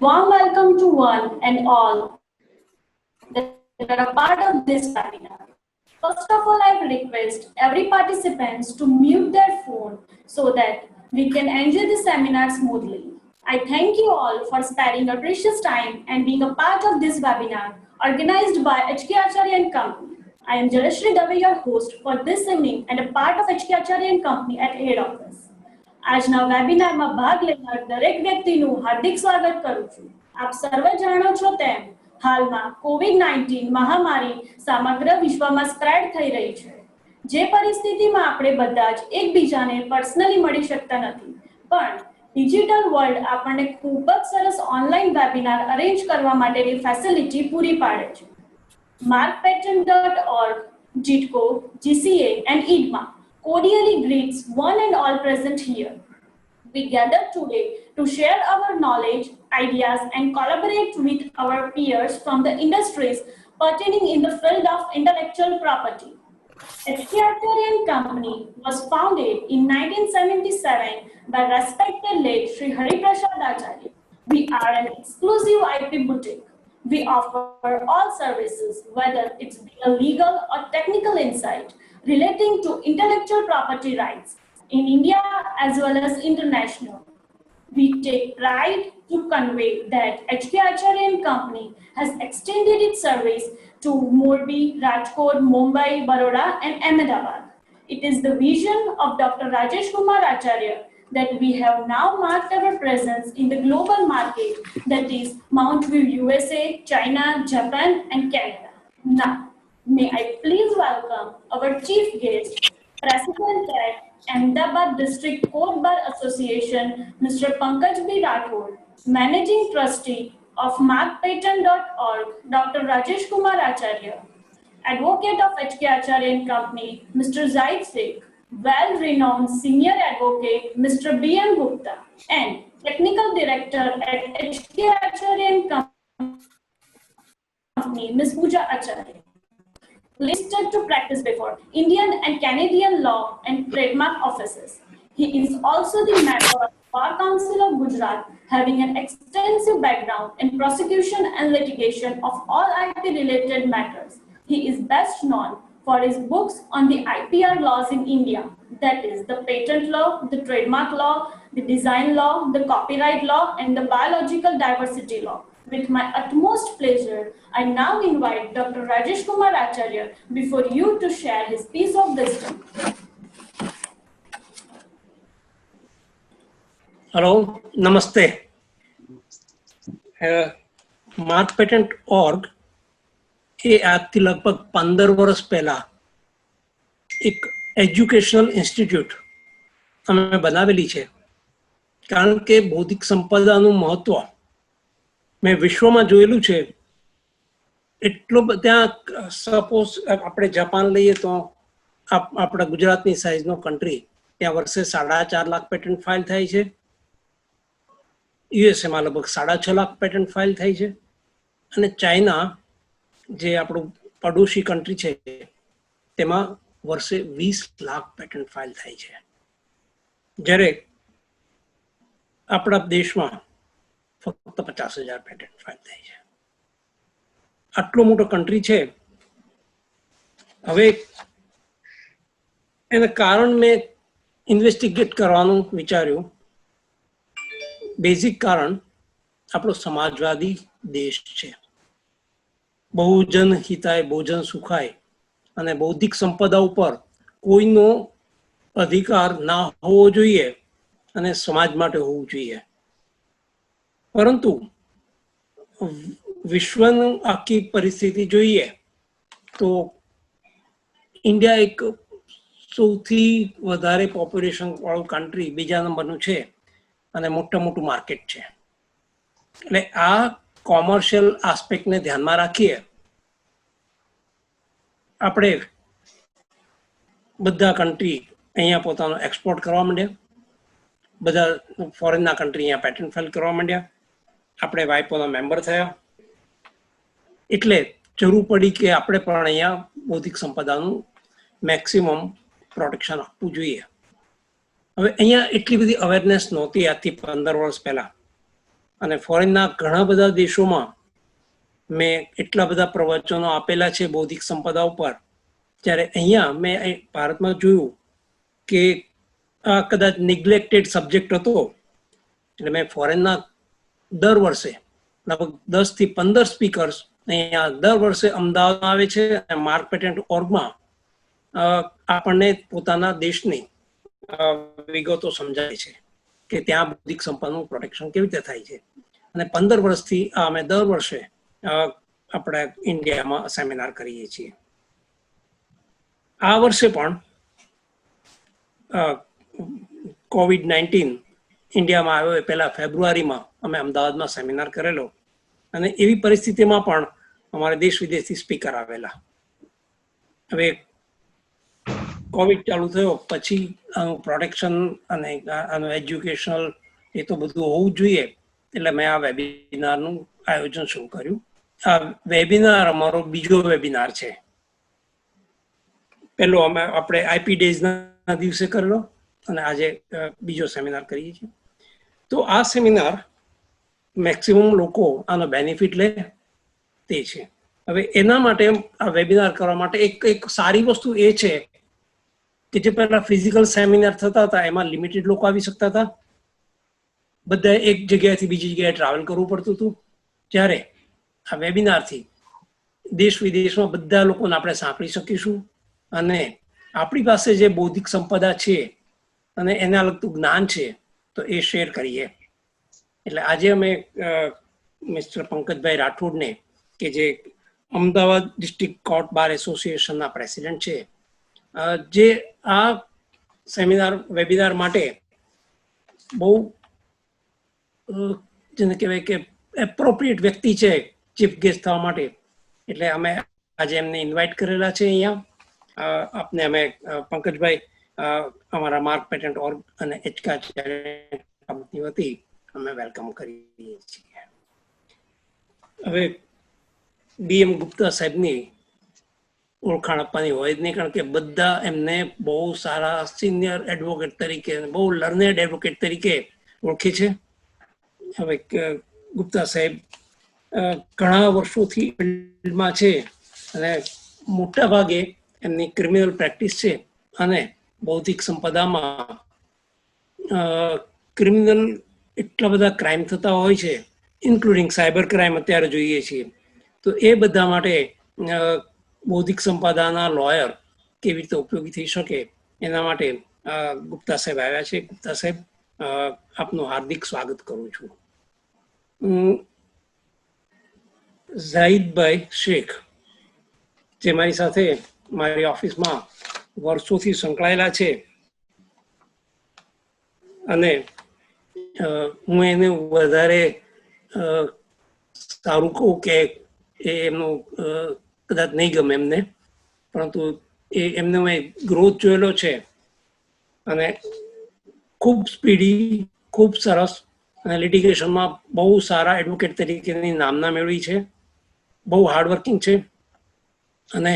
Warm welcome to one and all that are a part of this webinar. First of all, I request every participant to mute their phone so that we can enjoy the seminar smoothly. I thank you all for sparing your precious time and being a part of this webinar organized by HK Acharya and Company. I am Jalashri Dave, your host for this evening and a part of HK Acharya and Company at head office. આજના વેબિનારમાં ભાગ લેનાર દરેક વ્યક્તિનું હાર્દિક સ્વાગત કરું છું. આપ સર્વે જાણો છો તેમ હાલમાં કોવિડ-19 મહામારી સમગ્ર વિશ્વમાં સ્પ્રેડ થઈ રહી છે. જે પરિસ્થિતિમાં આપણે બધા જ એકબીજાને પર્સનલી મળી શકતા નથી, પણ ડિજિટલ વર્લ્ડ આપણને ખૂબ જ સરસ ઓનલાઈન વેબિનાર અરેન્જ કરવા માટેની ફેસિલિટી પૂરી પાડે છે. markpatent.org, JITCO, GCA and IDMA cordially greets one and all present here. We gather today to share our knowledge, ideas, and collaborate with our peers from the industries pertaining in the field of intellectual property. HK Acharya and Company was founded in 1977 by respected late Sri Hari Prasad Acharya. We are an exclusive IP boutique. We offer all services, whether it's a legal or technical insight relating to intellectual property rights in India as well as international. We take pride to convey that HK Acharya and Company has extended its service to Morbi, Rajkot, Mumbai, Baroda and Ahmedabad. It is the vision of Dr. Rajesh Kumar Acharya that we have now marked our presence in the global market, that is Mount View, USA, China, Japan and Canada. Now, may I please welcome our chief guest, President at Ahmedabad District Court Bar Association, Mr. Pankaj B. Rathod, Managing Trustee of markpatent.org, Dr. Rajesh Kumar Acharya, Advocate of HK Acharya and Company, Mr. Zaid Sheikh, well-renowned Senior Advocate, Mr. B.M. Gupta, and Technical Director at HK Acharya and Company, Ms. Pooja Acharya. Listed to practice before Indian and Canadian law and trademark offices. He is also the member of Bar Council of Gujarat, having an extensive background in prosecution and litigation of all IP-related matters. He is best known for his books on the IPR laws in India, that is the patent law, the trademark law, the design law, the copyright law, and the biological diversity law. With my utmost pleasure, I now invite Dr. Rajesh Kumar Acharya before you to share his piece of wisdom. Hello, Namaste. markpatent.org એ આજથી લગભગ 15 વર્ષ પહેલા એક educational institute અમે બનાવેલી છે, કારણ કે બૌદ્ધિક સંપદાનું મહત્વ મેં વિશ્વમાં જોયેલું છે. એટલો ત્યાં સપોઝ આપણે જાપાન લઈએ તો આપણા ગુજરાતની સાઇઝનો કન્ટ્રી, ત્યાં વર્ષે 4.5 લાખ પેટન્ટ ફાઇલ થાય છે. યુએસએમાં લગભગ 6.5 લાખ પેટન્ટ ફાઇલ થાય છે. અને ચાઇના જે આપણું પડોશી કન્ટ્રી છે તેમાં વર્ષે 20 લાખ પેટન્ટ ફાઇલ થાય છે, જ્યારે આપણા દેશમાં ફક્ત 50,000 પેટન્ટ ફાઇલ થાય છે. આટલો મોટો કન્ટ્રી છે. હવે એના કારણ મેં ઇન્વેસ્ટિગેટ કરવાનું વિચાર્યું. બેઝિક કારણ આપણો સમાજવાદી દેશ છે. બહુજન હિતાય બહુજન સુખાય, અને બૌદ્ધિક સંપદા ઉપર કોઈનો અધિકાર ના હોવો જોઈએ અને સમાજ માટે હોવું જોઈએ. પરંતુ વિશ્વની આખી પરિસ્થિતિ જોઈએ તો ઇન્ડિયા એક સૌથી વધારે પોપ્યુલેશન વાળું કન્ટ્રી, બીજા નંબરનું છે, અને મોટું માર્કેટ છે. એટલે આ કોમર્શિયલ આસ્પેક્ટને ધ્યાનમાં રાખીએ આપણે બધા કન્ટ્રી અહીંયા પોતાનો એક્સપોર્ટ કરવા માંડ્યા, બધા ફોરેનના કન્ટ્રી અહીંયા પેટન્ટ ફાઇલ કરવા માંડ્યા, આપણે વાઇપોના મેમ્બર થયા. એટલે જરૂર પડી કે આપણે પણ અહીંયા બૌદ્ધિક સંપદાનું મેક્સિમમ પ્રોટેક્શન આપવું જોઈએ. હવે અહીંયા એટલી બધી અવેરનેસ નહોતી આજથી 15 વર્ષ પહેલા. અને ફોરેનના ઘણા બધા દેશોમાં મેં એટલા બધા પ્રવચનો આપેલા છે બૌદ્ધિક સંપદા ઉપર, જ્યારે અહીંયા મેં ભારતમાં જોયું કે આ કદાચ નિગ્લેક્ટેડ સબ્જેક્ટ હતો. એટલે મેં ફોરેનના દર વર્ષે લગભગ 10 થી 15 સ્પીકર્સ અહીંયા દર વર્ષે અમદાવાદમાં આવે છે અને માર્ક પેટન્ટ ઓર્ગમાં આપણને પોતાના દેશની વિગતો સમજાય છે કે ત્યાં બૌદ્ધિક સંપદાનું પ્રોટેક્શન કેવી રીતે થાય છે. અને 15 વર્ષથી અમે દર વર્ષે આપણે ઇન્ડિયામાં સેમિનાર કરીએ છીએ. આ વર્ષે પણ COVID-19 ઇન્ડિયામાં આવ્યો એ પહેલા ફેબ્રુઆરીમાં અમે અમદાવાદમાં સેમિનાર કરેલો, અને એવી પરિસ્થિતિમાં પણ અમારે દેશ વિદેશથી સ્પીકર આવેલા. હવે કોવિડ ચાલુ થયો પછી આનું પ્રોટેક્શન અને આનું એજ્યુકેશનલ એ તો બધું હોવું જોઈએ, એટલે મેં આ વેબિનારનું આયોજન શરૂ કર્યું. આ વેબિનાર અમારો બીજો વેબિનાર છે. પહેલો આપણે આઈપી ડેઝના દિવસે કરેલો અને આજે બીજો સેમિનાર કરીએ છીએ. તો આ સેમિનાર મેક્સિમમ લોકો આનો બેનિફિટ લે તે છે. હવે એના માટે આ વેબિનાર કરવા માટે એક સારી વસ્તુ એ છે કે જે પહેલા ફિઝિકલ સેમિનાર થતા હતા એમાં લિમિટેડ લોકો આવી શકતા હતા, બધા એક જગ્યાએથી બીજી જગ્યાએ ટ્રાવેલ કરવું પડતું હતું. જ્યારે આ વેબિનારથી દેશ વિદેશમાં બધા લોકોને આપણે સાંભળી શકીશું અને આપણી પાસે જે બૌદ્ધિક સંપદા છે અને એના લગતું જ્ઞાન છે તો એ શેર કરીએ. એટલે આજે અમે મિસ્ટર પંકજભાઈ રાઠોડને કે જે અમદાવાદ ડિસ્ટ્રિક્ટ કોર્ટ બાર એસોસિએશનના પ્રેસિડેન્ટ છે, જે આ વેબિનાર માટે બહુ જેને કહેવાય કે એપ્રોપ્રિએટ વ્યક્તિ છે ચીફ ગેસ્ટ થવા માટે, એટલે અમે આજે એમને ઇન્વાઇટ કરેલા છે અહીંયા. આપને અમે પંકજભાઈ અમારા માર્ક પેટન્ટ ઓર્ગ અને એચકા કંપની વતી અમે વેલકમ કરીએ છીએ. હવે BM ગુપ્તા સાહેબની ઓળખાણ આપવાની હોય જ નહીં, કારણ કે બધા એમને બહુ સારા સિનિયર એડવોકેટ તરીકે, બહુ લર્નેડ એડવોકેટ તરીકે ઓળખે છે. હવે ગુપ્તા સાહેબ ઘણા વર્ષોથી ફિલ્ડમાં છે અને મોટા ભાગે એમની ક્રિમિનલ પ્રેક્ટિસ છે અને બૌદ્ધિક સંપદામાં ક્રિમિનલ એટલા બધા ક્રાઇમ થતા હોય છે, ઇન્ક્લુડિંગ સાયબર ક્રાઇમ અત્યારે જોઈએ છીએ. તો એ બધા માટે બૌદ્ધિક સંપદાના લોયર કેવી રીતે ઉપયોગી થઈ શકે એના માટે ગુપ્તા સાહેબ આવ્યા છે. ગુપ્તા સાહેબ, આપનું હાર્દિક સ્વાગત કરું છું. ઝાહિદભાઈ શેખ, જે મારી સાથે મારી ઓફિસમાં વર્ષોથી સંકળાયેલા છે અને હું એને વધારે સારું કહું કે એમનું કદાચ નહીં ગમે એમને, પરંતુ એમને મેં ગ્રોથ જોયેલો છે અને ખૂબ સ્પીડી, ખૂબ સરસ, અને લિટિગેશનમાં બહુ સારા એડવોકેટ તરીકેની નામના મેળવી છે. બહુ હાર્ડવર્કિંગ છે અને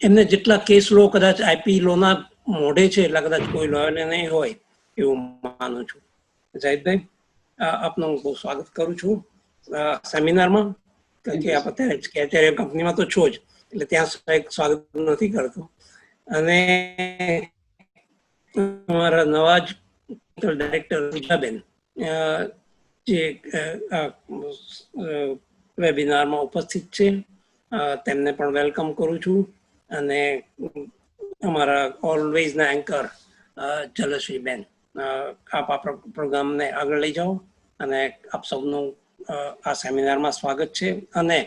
એમને જેટલા કેસ લો કદાચ આઈપી લોના મોઢે છે એટલા કદાચ કોઈ લોયરને નહીં હોય એવું માનું છું. ઝાહિદભાઈ, આપનું બહુ સ્વાગત કરું છું સેમિનારમાં, કારણ કે આપ અત્યારે કંપનીમાં તો છો જ, એટલે ત્યાં સ્વાગત નથી કરતો. અને અમારા નવા જ ડાયરેક્ટર પૂજાબેન, જે વેબિનારમાં ઉપસ્થિત છે, તેમને પણ વેલકમ કરું છું. અને અમારા ઓલવેઝના એન્કર જલશ્રીબેન, આપ આ પ્રોગ્રામને આગળ લઈ જાઓ અને આપ સૌનું આ સેમિનારમાં સ્વાગત છે. અને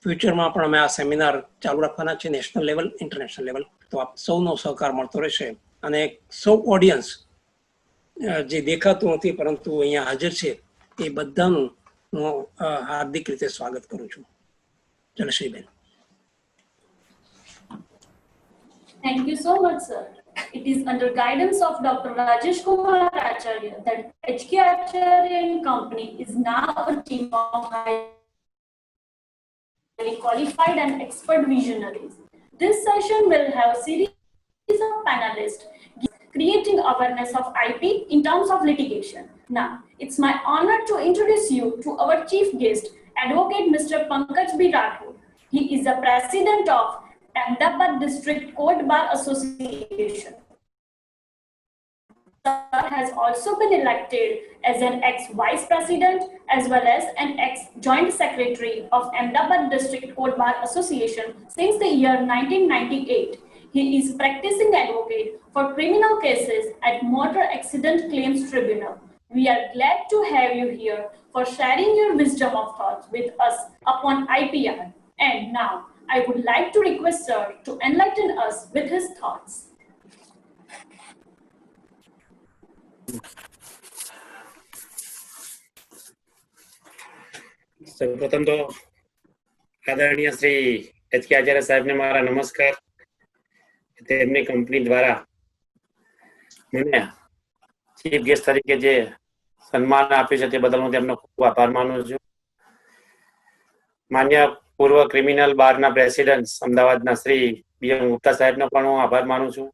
ફ્યુચરમાં પણ અમે આ સેમિનાર ચાલુ રાખવાના છે, નેશનલ લેવલ, ઇન્ટરનેશનલ લેવલ. તો આપ સૌનો સહકાર મળતો રહેશે. અને સૌ ઓડિયન્સ જે દેખાતું નથી પરંતુ અહીંયા હાજર છે એ બધાનું હું હાર્દિક રીતે સ્વાગત કરું છું. જલશ્રીબેન. Thank you so much, sir. It is under guidance of Dr. Rajesh Kumar Acharya that HK Acharya and Company is now a team of highly qualified and expert visionaries. This session will have a series of panelists creating awareness of IP in terms of litigation. Now, it's my honor to introduce you to our chief guest, Advocate Mr. Pankaj B. Rathod. He is the president of Ahmedabad District Court Bar Association. Sir has also been elected as an ex-vice president as well as an ex-joint secretary of Ahmedabad District Court Bar Association since the year 1998. He is practicing advocate for criminal cases at Motor Accident Claims Tribunal. We are glad to have you here for sharing your wisdom of thoughts with us upon IPR. And now, I would like to request Sir to enlighten us with his thoughts. સૌપ્રથમ તો આદરણીય Shri H K Acharya સાહેબને મારા નમસ્કાર. તેમની company દ્વારા મને chief guest તરીકે જે સન્માન આપ્યું છે તે બદલ હું તેમનો ખૂબ આભાર માનું છું. માન્ય પૂર્વ ક્રિમિનલ બારના પ્રેસિડેન્ટ અમદાવાદના શ્રી બીએમ ગુપ્તા સાહેબનો પણ હું આભાર માનું છું.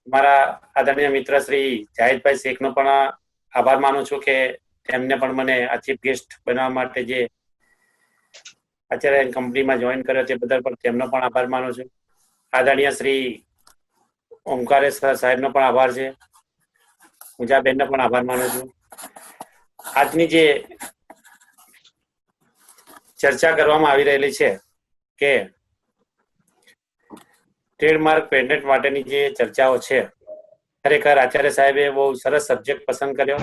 મારા આદરણીય મિત્ર શ્રી જાહિદભાઈ શેખનો પણ આભાર માનું છું કે તેમને પણ મને આ ચીફ ગેસ્ટ બનાવવા માટે જે આચાર્ય કંપનીમાં જોઈન કર્યો તે બદલ પણ તેમનો પણ આભાર માનું છું. આદરણીય શ્રી ઓમકારેશ્વર સાહેબનો પણ આભાર છે. પૂજાબેનનો પણ આભાર માનું છું. આજની જે ચર્ચા કરવામાં આવી રહેલી છે કે ટ્રેડમાર્ક પેટન્ટ માટેની જે ચર્ચાઓ છે, ખરેખર આચાર્ય સાહેબે બહુ સરસ સબ્જેક્ટ પસંદ કર્યો.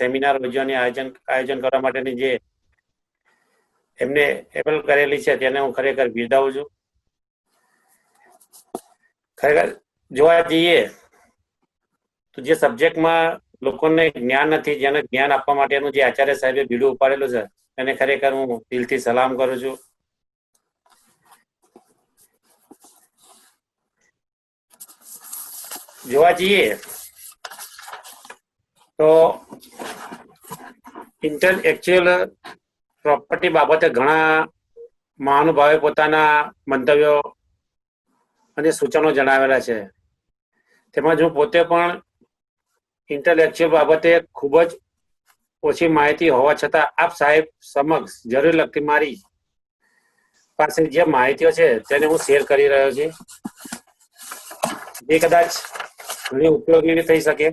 સેમિનાર યોજવાની આયોજન કરવા માટેની જે એમને એપલ કરેલી છે તેને હું ખરેખર બિરદાવું છું. ખરેખર જોવા જઈએ તો જે સબ્જેક્ટમાં લોકોને જ્ઞાન નથી, જેને જ્ઞાન આપવા માટેનું જે આચાર્ય સાહેબે બીડું ઉપાડેલું છે તેને ખરેખર હું દિલથી સલામ કરું છું. જોવા જઈએ તો ઇન્ટેલેક્ચ્યુઅલ પ્રોપર્ટી બાબતે ઘણા મહાનુભાવે પોતાના મંતવ્યો અને સૂચનો જણાવેલા છે. તેમાં હું પોતે પણ ઇન્ટેલેક્ચ્યુઅલ બાબતે ખૂબ જ ઓછી માહિતી હોવા છતાં આપ સાહેબ સમક્ષ જરૂર લગતી મારી પાસે જે માહિતીઓ છે તેને હું શેર કરી રહ્યો છું, જે કદાચ ઘણી ઉપયોગી થઈ શકે.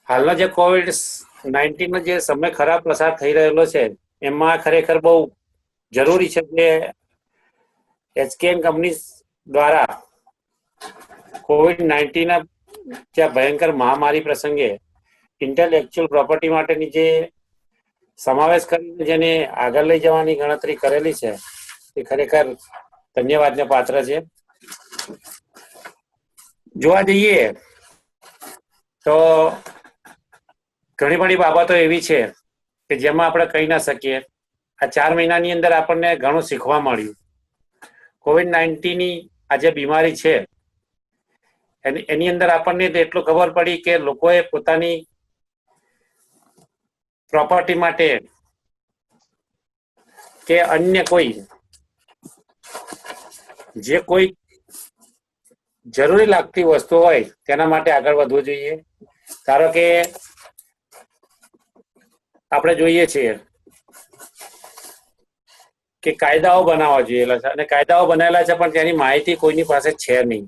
હાલનો જે COVID-19 નો જે સમય ખરાબ પસાર થઈ રહેલો છે એમાં ખરેખર બહુ જરૂરી છે કે એચકેએન કંપની દ્વારા COVID-19 ના જે ભયંકર મહામારી પ્રસંગે ઇન્ટેલેક્ચ્યુઅલ પ્રોપર્ટી માટેની જે સમાવેશ કરીને જેને આગળ લઈ જવાની ગણતરી કરેલી છે એ ખરેખર ધન્યવાદને પાત્ર છે. જોવા જઈએ તો ઘણી બધી બાબતો એવી છે કે જેમાં આપણે કહી ના શકીએ. આ 4 મહિનાની અંદર આપણને ઘણું શીખવા મળ્યું. COVID-19 ની આ જે બીમારી છે એની અંદર આપણને એટલું ખબર પડી કે લોકોએ પોતાની પ્રોપર્ટી માટે કે અન્ય કોઈ જે કોઈ જરૂરી લાગતી વસ્તુ હોય તેના માટે આગળ વધવું જોઈએ. ધારો કે આપણે જોઈએ છીએ કે કાયદાઓ બનાવવા જોઈએ અને કાયદાઓ બનાવેલા છે પણ તેની માહિતી કોઈની પાસે છે નહીં.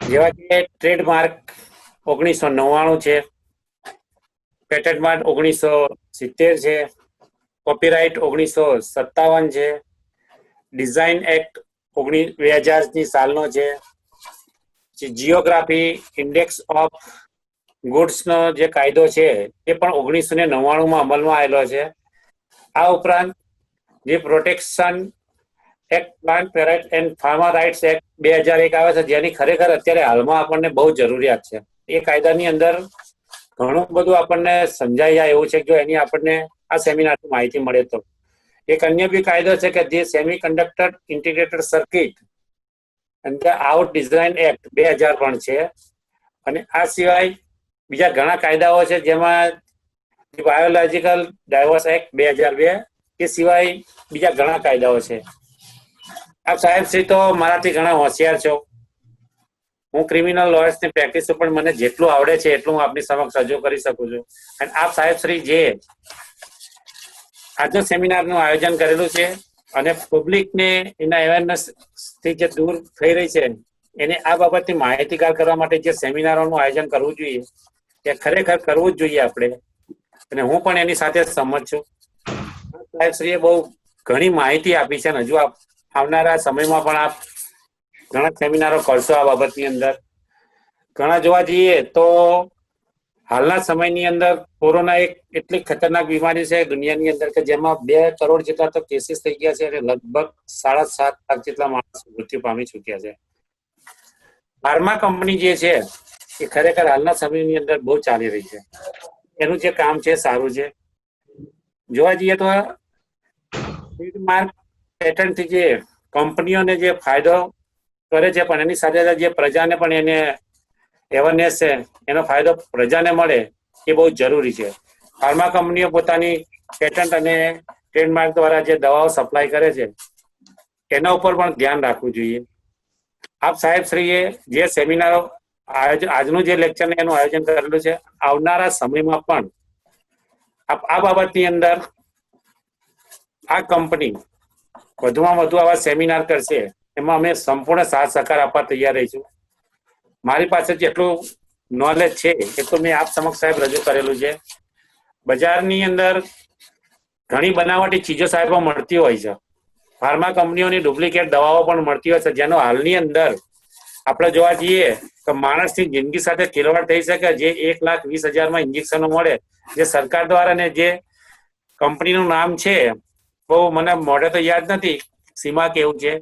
જેવા કે ટ્રેડમાર્ક 1999 છે, પેટન્ટ માર્ક 1970 છે, કોપીરાઇટ 1957 છે, ડિઝાઇન એક્ટ 2000 સાલનો છે, જીઓગ્રાફી ઇન્ડેક્સ ઓફ ગુડ્સનો જે કાયદો છે એ પણ 1999માં અમલમાં આવેલો છે. આ ઉપરાંત જે protection act, plant parent and farmer rights act 2001 આવે છે, જેની ખરેખર અત્યારે હાલમાં આપણને બહુ જરૂરિયાત છે. એ કાયદાની અંદર ઘણું બધું આપણને સમજાઈ જાય એવું છે કે એની આપણને આ સેમિનારથી માહિતી મળે તો. એક અન્ય બી કાયદો છે કે જે સેમી કંડક્ટર ઇન્ટિગ્રેટેડ સર્કિટ અને આઉટ ડિઝાઇન એક્ટ 2000 પણ છે. અને આ સિવાય બીજા ઘણા કાયદાઓ છે જેમાં બાયોલોજિકલ ડાયવર્સ એક્ટ 2002, એ સિવાય બીજા ઘણા કાયદાઓ છે. આપ સાહેબ શ્રી તો મારાથી ઘણા હોશિયાર છો હું ક્રિમિનલ લોયર્સની પ્રેક્ટિસ પણ મને જેટલું આવડે છે એટલું હું આપની સમક્ષ રજૂ કરી શકું છું. અને આપ સાહેબ શ્રી જે આજનો સેમિનારનું આયોજન કરેલું છે અને પબ્લિકને એના અવેરનેસ થી જે દૂર થઈ રહી છે એને આ બાબતની માહિતીગાર કરવા માટે જે સેમિનારોનું આયોજન કરવું જોઈએ એ ખરેખર કરવું જ જોઈએ આપણે. અને હું પણ એની સાથે સંમત છું. સાહેબશ્રીએ બહુ ઘણી માહિતી આપી છે અને હજુ આવનારા સમયમાં પણ આપ ઘણા સેમિનારો કરશો આ બાબતની અંદર. ઘણા જોવા જઈએ તો હાલના સમયની અંદર કોરોના એક એટલી ખતરનાક બીમારી છે દુનિયાની અંદર કે જેમાં 2 કરોડ જેટલા તો કેસીસ થઈ ગયા છે અને લગભગ 7.5 લાખ જેટલા માણસો મૃત્યુ પામી ચૂક્યા છે. ફાર્મા કંપની જે છે એ ખરેખર હાલના સમયની અંદર બહુ ચાલી રહી છે. એનું જે કામ છે સારું છે. જોવા જઈએ તો ટ્રેડમાર્ક પેટર્નથી જે કંપનીઓને જે ફાયદો કરે છે પણ એની સાથે સાથે જે પ્રજાને પણ એને અવેરનેસ છે એનો ફાયદો પ્રજાને મળે એ બહુ જરૂરી છે. ફાર્મા કંપનીઓ પોતાની પેટન્ટ અને ટ્રેડમાર્ક દ્વારા જે દવાઓ સપ્લાય કરે છે એના ઉપર પણ ધ્યાન રાખવું જોઈએ. આપ સાહેબ શ્રીએ જે સેમિનારો આજનું જે લેક્ચર એનું આયોજન કરેલું છે આવનારા સમયમાં પણ આ બાબતની અંદર આ કંપની વધુમાં વધુ આવા સેમિનાર કરશે એમાં અમે સંપૂર્ણ સાથ સહકાર આપવા તૈયાર રહીશું. મારી પાસે જેટલું નોલેજ છે એ તો મેં આપ સમક્ષ સાહેબ રજૂ કરેલું છે. બજારની અંદર ઘણી બનાવટી ચીજો સાહેબો મળતી હોય છે. ફાર્મા કંપનીઓની ડુપ્લિકેટ દવાઓ પણ મળતી હોય છે જેનો હાલની અંદર આપણે જોવા જઈએ તો માણસની જિંદગી સાથે ખેલવાડ થઈ શકે. જે 1,20,000 ઇન્જેક્શનો મળે જે સરકાર દ્વારા ને જે કંપનીનું નામ છે બહુ મને મોઢે તો યાદ નથી સીમા કેવું છે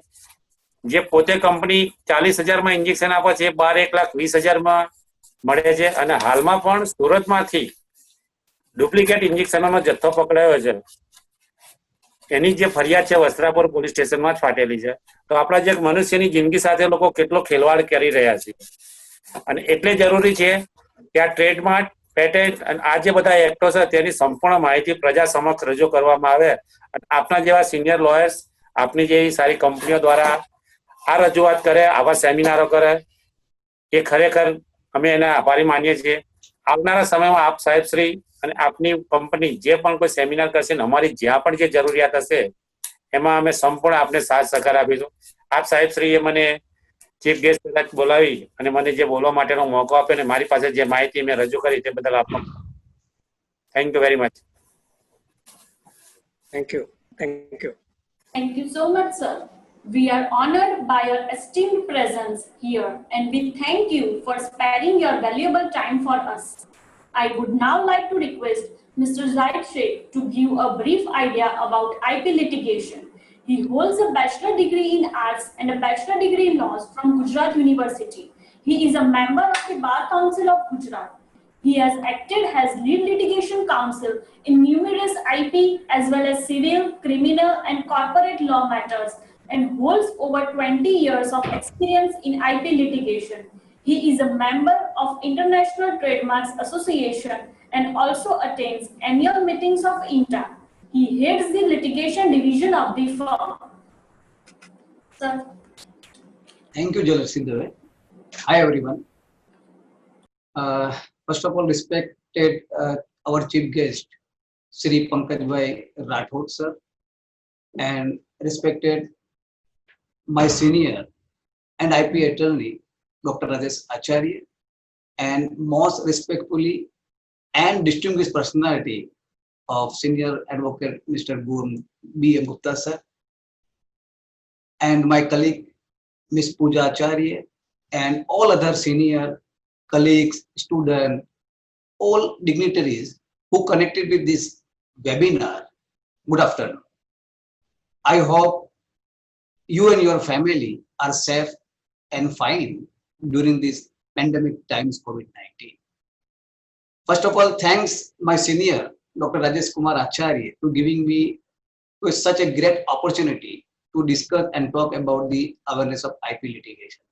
જે પોતે કંપની 40,000 ઇન્જેક્શન આપે છે 1,20,000 મળે છે. અને હાલમાં પણ સુરતમાંથી ડુપ્લિકેટ ઇન્જેક્શનોનો જથ્થો પકડાયો છે. એની જે ફરિયાદ છે વસ્ત્રાપુર પોલીસ સ્ટેશનમાં જ ફાટેલી છે. તો આપણા જે મનુષ્યની જિંદગી સાથે લોકો કેટલો ખેલવાડ કરી રહ્યા છે અને એટલે જરૂરી છે કે આ ટ્રેડમાર્ક પેટેન્ટ અને આ જે બધા એક્ટો છે તેની સંપૂર્ણ માહિતી પ્રજા સમક્ષ રજૂ કરવામાં આવે. અને આપના જેવા સિનિયર લોયર્સ આપની જેવી સારી કંપનીઓ દ્વારા આ રજૂઆત કરે, આવા સેમિનારો કરે એ ખરેખર અમે એના આભારી માનીએ છીએ. આવનારા સમયમાં આપ સાહેબ શ્રી અને આપની કંપની જે પણ કોઈ સેમિનાર કરશે ને અમારી જ્યાં પણ જે જરૂરિયાત હશે એમાં અમે સંપૂર્ણ આપને સાથ સહકાર આપીશું. આપ સાહેબ શ્રીએ મને ચીફ ગેસ્ટ તરીકે બોલાવી અને મને જે બોલવા માટેનો મોકો આપ્યો ને મારી પાસે જે માહિતી મેં રજૂ કરી તે બદલ આપનો thank you very much. Thank you. Thank you. Thank you so much, sir. We are honored by your esteemed presence here and we thank you for sparing your valuable time for us. I would now like to request Mr. Zaid Sheikh to give a brief idea about IP litigation. He holds a bachelor degree in arts and a bachelor degree in laws from Gujarat University. He is a member of the Bar Council of Gujarat. He has acted as lead litigation counsel in numerous IP as well as civil, criminal, and corporate law matters and holds over 20 years of experience in IP litigation. He is a member of International Trademarks Association and also attends annual meetings of INTA. He heads the litigation division of the firm. Sir. Thank you, Jalasi Dave. Hi, everyone. First of all, respected our chief guest, Shri Pankajbhai Rathod sir, and respected my senior and IP attorney, Dr. Rajesh Acharya, and most respectfully and distinguished personality of senior advocate Mr. B. Gupta sir, and my colleague Ms. Pooja Acharya, and all other senior colleagues, students, all dignitaries who connected with this webinar. Good afternoon. I hope you and your family are safe and fine during these pandemic times COVID-19. First of all, thanks my senior Dr. Rajesh Kumar Acharya to giving me such a great opportunity to discuss and talk about the awareness of IP litigation.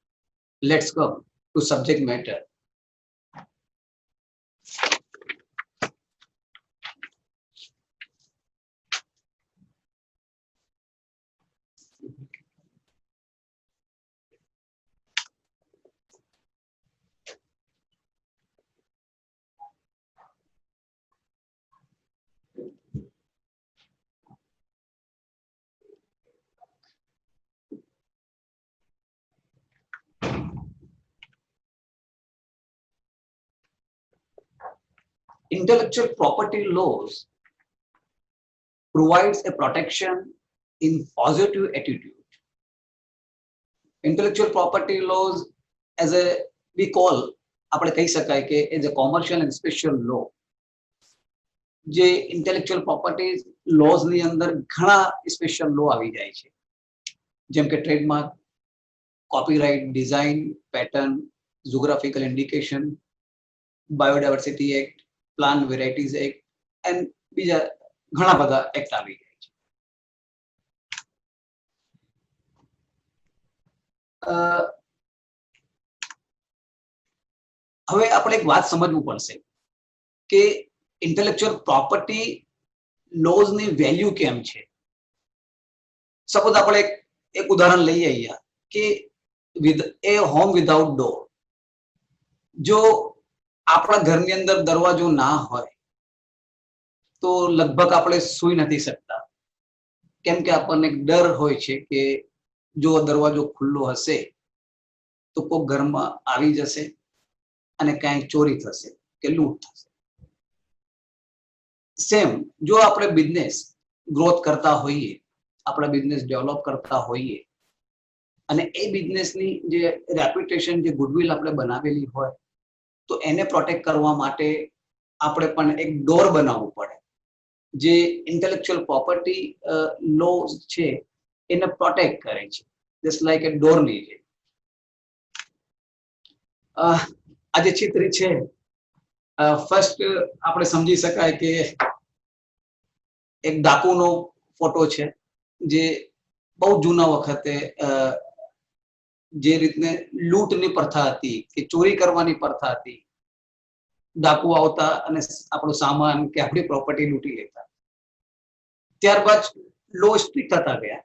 Let's come to subject matter. intellectual property laws provides a protection in positive attitude. Intellectual property laws as a we call આપણે કહી શકાય કે as a commercial and special law. જે intellectual property laws ની અંદર ઘણા special law આવી જાય છે, જેમ કે trademark, copyright, design, patent, geographical indication, biodiversity act, plant varieties act and બીજા ઘણા બધા એક્ટ આવી ગયા છે. હવે આપણે એક વાત સમજવું પડશે કે ઇન્ટેલેક્ચ્યુઅલ પ્રોપર્ટી લોઝ ની વેલ્યુ કેમ છે. સપોઝ આપણે એક ઉદાહરણ લઈએ અહીંયા કે with a home without door, જો આપણા ઘરની અંદર દરવાજો ના હોય તો લગભગ આપણે સૂઈ નથી શકતા, કેમ કે આપણને ડર હોય છે કે જો દરવાજો ખુલ્લો હશે તો કોઈ ઘરમાં આવી જશે અને કાંઈ ચોરી થશે કે લૂંટ થશે. સેમ જો આપણે બિઝનેસ ગ્રોથ કરતા હોઈએ, આપણા બિઝનેસ ડેવલપ કરતા હોઈએ અને એ બિઝનેસની જે રેપ્યુટેશન, જે ગુડવિલ આપણે બનાવેલી હોય તો એને પ્રોટેક્ટ કરવા માટે આપણે પણ એક ડોર બનાવવું પડે, જે ઇન્ટેલેક્ચ્યુઅલ પ્રોપર્ટી લો છે એને પ્રોટેક્ટ કરે છે, જસ્ટ લાઈક એ ડોરની છે. આ જે ચિત્ર છે, ફર્સ્ટ આપણે સમજી શકાય કે એક ડાકુનો ફોટો છે, જે બહુ જૂના વખતે જે રીતને લૂંટની પ્રથા હતી કે ચોરી કરવાની પ્રથા હતી, ડાકુ આવતા અને આપણો સામાન કે આપણી પ્રોપર્ટી લૂંટી લેતા. ત્યારબાદ લો સ્ટ્રિક્ટ થતા ગયા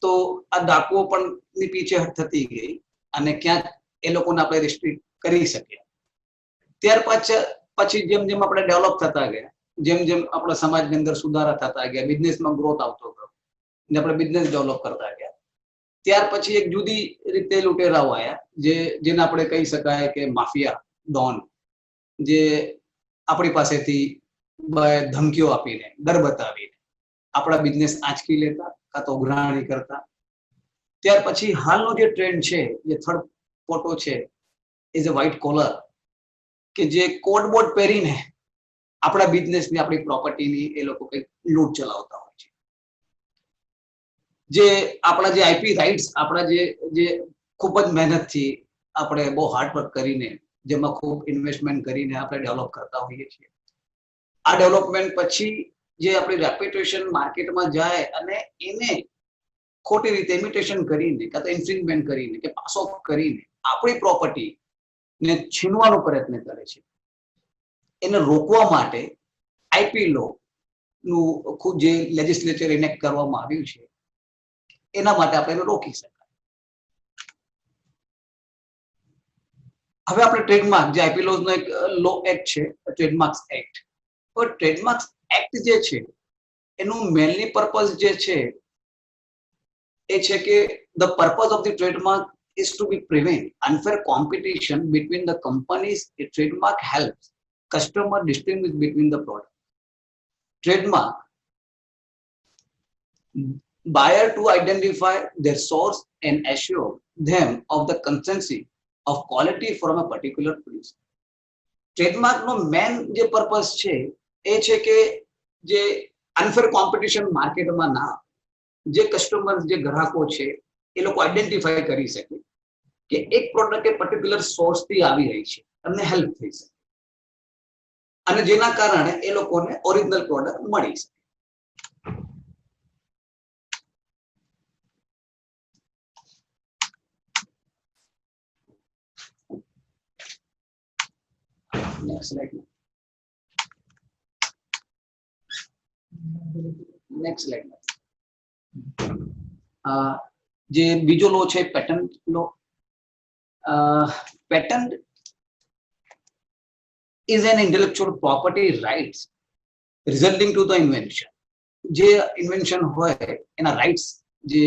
તો આ ડાકુઓ પણ ની પીછેહટ થતી ગઈ અને ક્યાંક એ લોકોને આપણે રિસ્ટ્રિક્ટ કરી શક્યા. ત્યાર પછી જેમ જેમ આપણે ડેવલપ થતા ગયા, જેમ જેમ આપણા સમાજની અંદર સુધારા થતા ગયા, બિઝનેસમાં ગ્રોથ આવતો ગયો અને આપણે બિઝનેસ ડેવલપ કરતા ગયા, ત્યાર પછી એક જુદી રીતે લૂંટેરાઓ આવ્યા, જેને આપણે કહી શકાય કે માફિયા ડોન, જે આપણી પાસેથી ધમકીઓ આપીને, ડર બતાવીને આપણા બિઝનેસ આંચકી લેતા કાં તો ઉઘરાણી કરતા. ત્યાર પછી હાલનો જે ટ્રેન્ડ છે, જે થર્ડ ફોટો છે, ઇઝ અ વ્હાઇટ કોલર, કે જે કોટ બોટ પહેરીને આપણા બિઝનેસની, આપણી પ્રોપર્ટીની એ લોકો કંઈક લૂંટ ચલાવતા હોય છે. જે આપણા જે આઈપી રાઇટ્સ, આપણા જે ખૂબ જ મહેનતથી આપણે બહુ હાર્ડવર્ક કરીને, જેમાં ખૂબ ઇન્વેસ્ટમેન્ટ કરીને આપણે ડેવલપ કરતા હોઈએ છીએ. આ ડેવલપમેન્ટ પછી જે આપણી રેપ્યુટેશન માર્કેટમાં જાય અને એને ખોટી રીતે ઇમિટેશન કરીને કાં તો ઇન્ફ્રિંજમેન્ટ કરીને કે પાસ ઓફ કરીને આપણી પ્રોપર્ટી ને છીનવાનો પ્રયત્ન કરે છે. એને રોકવા માટે આઈપી લો નું ખૂબ જે લેજિસ્લેચર ઇનેક્ટ કરવામાં આવ્યું છે, એના માટે આપણે એને રોકી શકાય. હવે આપણે ટ્રેડમાર્ક, જે આઈપી લોઝ નો એક લો એક્ટ છે, ટ્રેડમાર્ક્સ એક્ટ. તો ટ્રેડમાર્ક્સ એક્ટ જે છે એનું મેનલી પર્પઝ જે છે એ છે કે the purpose of the trademark is to be prevent unfair competition between the companies. A trademark helps customer distinguish between the product. Trademark buyer to identify their source and assure them of the consistency of quality from a particular producer. Trademark no main જે purpose છે એ છે કે જે unfair competition માર્કેટમાં ના, જે customer, જે ગ્રાહકો છે એ લોકો આઈડેન્ટિફાઈ કરી શકે કે એક પ્રોડક્ટ એ પર્ટિક્યુલર સોર્સ થી આવી રહી છે, એમને હેલ્પ થઈ શકે અને જેના કારણે એ લોકોને ઓરિજિનલ પ્રોડક્ટ મળી શકે. Next slide. જે બીજો લો છે patent law. Patent is an intellectual property rights resulting to the invention. જે ઇન્વેન્શન હોય એના રાઇટ્સ જે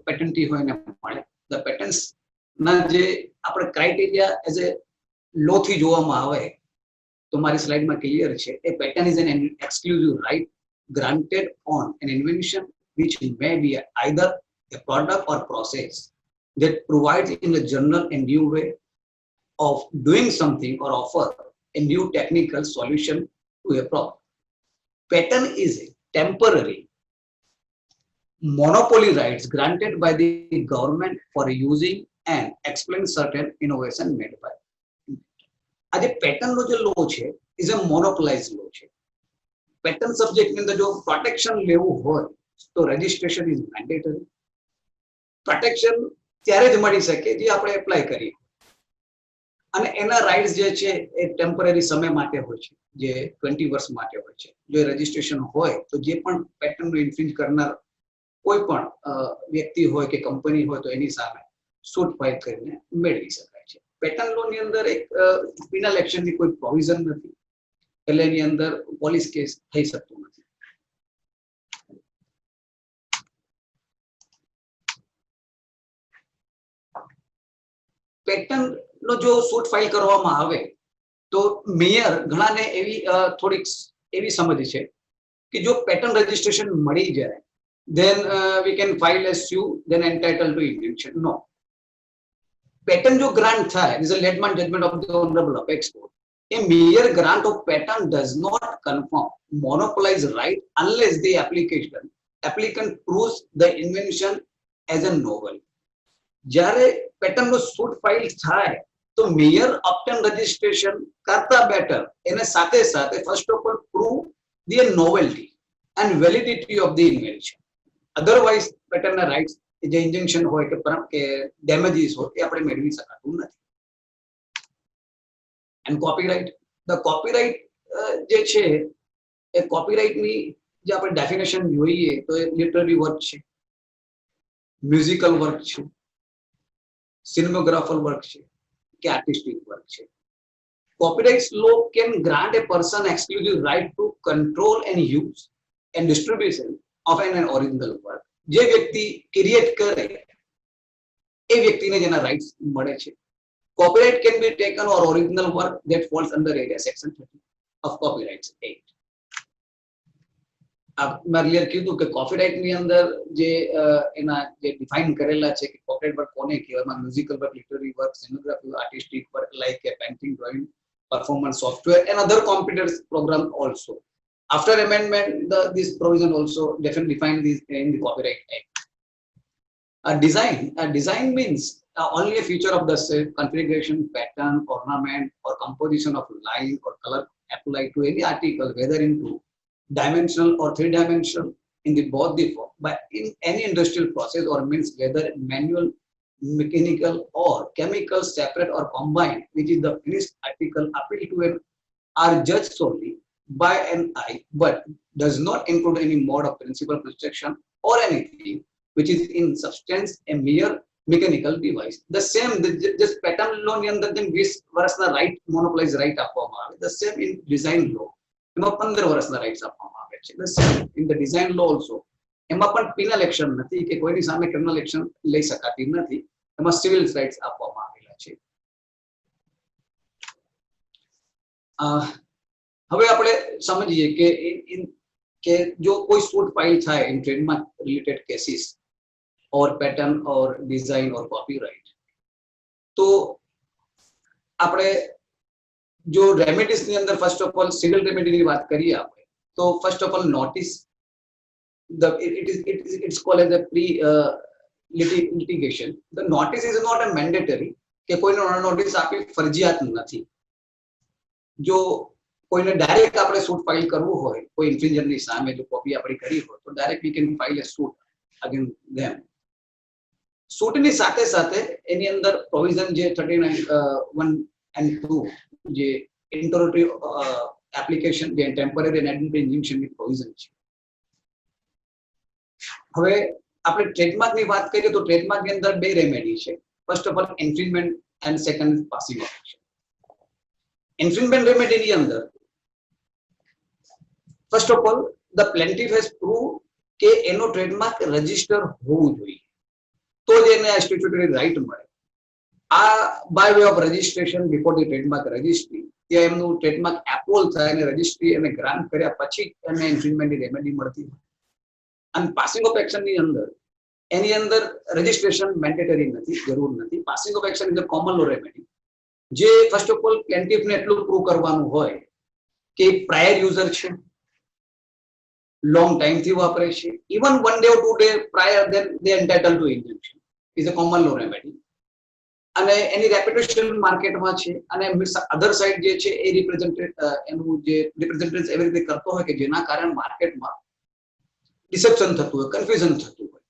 પેટન્ટી હોય એને મળે. ધ પેટન્ટ્સ ના જે આપણે ક્રાઇટેરિયા એઝ એ લો થી જોવામાં આવે તો મારી સ્લાઇડમાં ક્લિયર છે. A patent is an exclusive right granted on an invention which may be either a product or process that provides in a general and new way of doing something or offer a new technical solution to a problem. Patent is a temporary monopoly rights granted by the government for using and explain certain innovation made by. આજે પેટર્નનો જે લો છે is a મોનોપોલાઇઝ લો છે. Pattern સબ્જેક્ટની અંદર જો protection લેવું હોય તો રજિસ્ટ્રેશન ઇઝ મેન્ડેટરી. પ્રોટેક્શન ત્યારે જ મળી શકે જે આપણે એપ્લાય કરીએ અને એના રાઇટ્સ જે છે એ ટેમ્પરરી સમય માટે હોય છે, જે 20 વર્ષ માટે હોય છે. જો રજિસ્ટ્રેશન હોય તો જે પણ પેટર્નનું ઇન્ફ્રિંજ કરનાર કોઈ પણ વ્યક્તિ હોય કે કંપની હોય તો એની સામે સૂટ ફાઇલ કરીને મેળવી શકાય છે. પેટર્ન લો ની અંદર એક પિનલ એક્શનની કોઈ પ્રોવિઝન નથી, એટલે એની અંદર પોલીસ કેસ થઈ શકતો નથી. પેટર્ન નો જો સૂટ ફાઇલ કરવામાં આવે તો મેયર ઘણાને એવી થોડીક એવી સમજ છે કે જો પેટર્ન રજિસ્ટ્રેશન મળી જાય then we can file a suit then entitled to invention. No. Patent jo grant tha is a Ledman judgment of the Honorable Apex Court. A mere grant of patent does not confirm monopolize right unless the applicant proves the invention as a novel. જ્યારે patent નો suit file થાય તો મેયર obtain registration કરતા better એને સાથે સાથે first of all prove the novelty and validity of the invention. Otherwise પેટર્નના રાઇટ્સ જે ઇન્જેક્શન હોય કે ડેમેજીસ હોય એ આપણે મેળવી શકાતું નથી. એન્ડ કોપીરાઇટ, ધ કોપીરાઇટ જે છે એ કોપીરાઇટની જે આપણે ડેફિનેશન જોઈએ તો એ લિટરરી વર્ક છે, મ્યુઝિકલ વર્ક છે, સિનેમોગ્રાફર વર્ક છે કે આર્ટિસ્ટિક વર્ક છે. Copyright law can grant a person exclusive right to control and use and distribution of an original work. જે વ્યક્તિ ક્રિએટ કરે એ વ્યક્તિને જેના રાઇટ્સ મળે છે. Copyright can be taken or original work that falls under area section 30 of Copyright Act. મેં clear કીધું કે કોપીરાઇટ ની અંદર જે એના જે ડિફાઇન કરેલા છે કે કોપીરાઇટ વર્ક કોને કહેવાય, musical work, literary work, cinematography, artistic work like painting, drawing, performance software and other computer program also. After amendment, this provision also definitely defined this in the Copyright Act. Design means only a feature of the configuration, pattern, ornament or composition of line or color applied to any article, whether into dimensional or three-dimensional in the both the form, but in any industrial process or means whether manual, mechanical or chemical, separate or combined, which is the finished article appeal to an are judged solely by an eye, but does not include any mode of principal construction or anything which is in substance a mere mechanical device. The same, just patent law ની અંદર જેમ 20 વર્ષના right મોનોપોલાઇઝ right આપવામાં આવે, the same in design law એમાં 15 વર્ષના rights આપવામાં આવે છે. The same in the design law also એમાં પણ પિનલ એક્શન નથી કે કોઈની સામે ક્રિમિનલ એક્શન લઈ શકાતી નથી, એમાં સિવિલ રાઇટ્સ આપવામાં આવેલા છે. હવે આપણે સમજીએ કે જો કોઈ સૂટ ફાઇલ થાય in trademark related cases or pattern or design or copyright, તો આપણે જો રેમેડીઝ ની અંદર ફર્સ્ટ ઓફ ઓલ સિવિલ રેમેડીની વાત કરીએ આપણે તો first of all notice, it's called as a pre litigation. The notice is not a mandatory કે કોઈનો નોટિસ આપી ફરજિયાત નથી. જો કોઈને ડાયરેક્ટ આપણે સૂટ ફાઇલ કરવું હોય કોઈ ઇન્ફ્રિંજરની સામે જો કોપી આપણી કરી હોય તો direct we can file a suit against them. સૂટની સાથે સાથે એની અંદર પ્રોવિઝન જે 39(1) and 2 જે ઇન્ટરોગેટરી એપ્લિકેશન જે ટેમ્પરરી એન્ડ એડમિનિસ્ટ્રેટિવ ઇન્જંક્શનની પ્રોવિઝન છે. હવે આપણે ટ્રેડમાર્કની વાત કરીએ તો ટ્રેડમાર્કની અંદર બે રેમેડી છે. First of all infringement and second passing off action. Infringement રેમેડીની અંદર first of all the plaintiff has prove કે એનો ટ્રેડમાર્ક રજિસ્ટર હોવું જોઈએ તો જ એને આ સ્ટેચ્યુટરી રાઇટ મળે. આ by way of registration before the trademark registry, ત્યાં એમનું ટ્રેડમાર્ક એપ્રુવલ થાય અને રજિસ્ટ્રી અને ગ્રાન્ટ કર્યા પછી એમને ઇન્ફ્રિંજમેન્ટની રેમેડી મળતી હોય. અને પાસિંગ ઓફ એક્શનની અંદર એની અંદર રજિસ્ટ્રેશન મેન્ડેટરી નથી, જરૂર નથી. Passing off action is a common law remedy, જે ફર્સ્ટ ઓફ ઓલ પ્લેન્ટિફને એટલું પ્રૂવ કરવાનું હોય કે પ્રાયર યુઝર છે, લોંગ ટાઈમ થી વાપરે છે, even 1 day or 2 day prior then they entitled to injunction is a common law remedy. અને એની રેપ્યુટેશન માર્કેટમાં છે અને અધર સાઇડ જે છે એ એનું જે રિપ્રેઝેન્ટેટિવ એવી રીતે કરતો હોય કે જેના કારણે માર્કેટમાં ડિસેપ્શન થતું હોય, કન્ફ્યુઝન થતું હોય.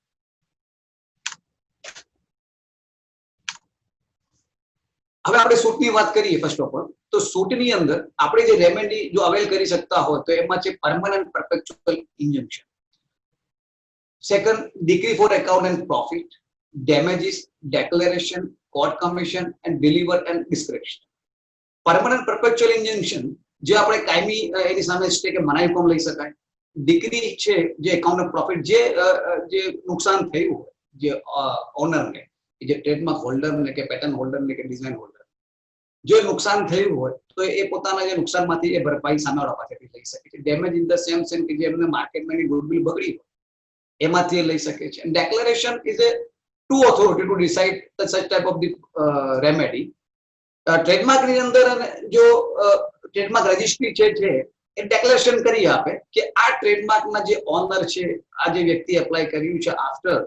હવે આપણે સૂટની વાત કરીએ ફર્સ્ટ ઓફ ઓલ, તો સૂટની અંદર આપણે જે રેમેડી જો અવેલ કરી શકતા હોય તો એમાં છે permanent perpetual injunction, second decree for account and profit, damages, declaration, court commission and deliver and description. Permanent perpetual injunction જે આપણે કાયમી એની સામે સ્ટે કે મનાઈ હુકમ લઈ શકાય. ડિક્રી છે જે એકાઉન્ટ ઓફ પ્રોફિટ, જે નુકસાન થયું હોય જે ઓનરને, જે ટ્રેડમાર્ક હોલ્ડરને કે પેટર્ન હોલ્ડરને કે ડિઝાઇન હોલ્ડર, જો નુકસાન થયું હોય તો એ પોતાના જે નુકસાનમાંથી એ ભરપાઈ સામેવાળા પાસેથી લઈ શકે છે. Damage in the same sense કે જે એમને માર્કેટમાં એની ગુડવિલ બગડી હોય એમાંથી એ લઈ શકે છે. Declaration is a to authority to decide such type of the remedy. ટ્રેડમાર્કની અંદર જો ટ્રેડમાર્ક રજિસ્ટ્રી છે એ ડેક્લેરેશન કરી આપે કે આ ટ્રેડમાર્કના જે ઓનર છે, આ જે વ્યક્તિ એપ્લાય કર્યું છે, આફ્ટર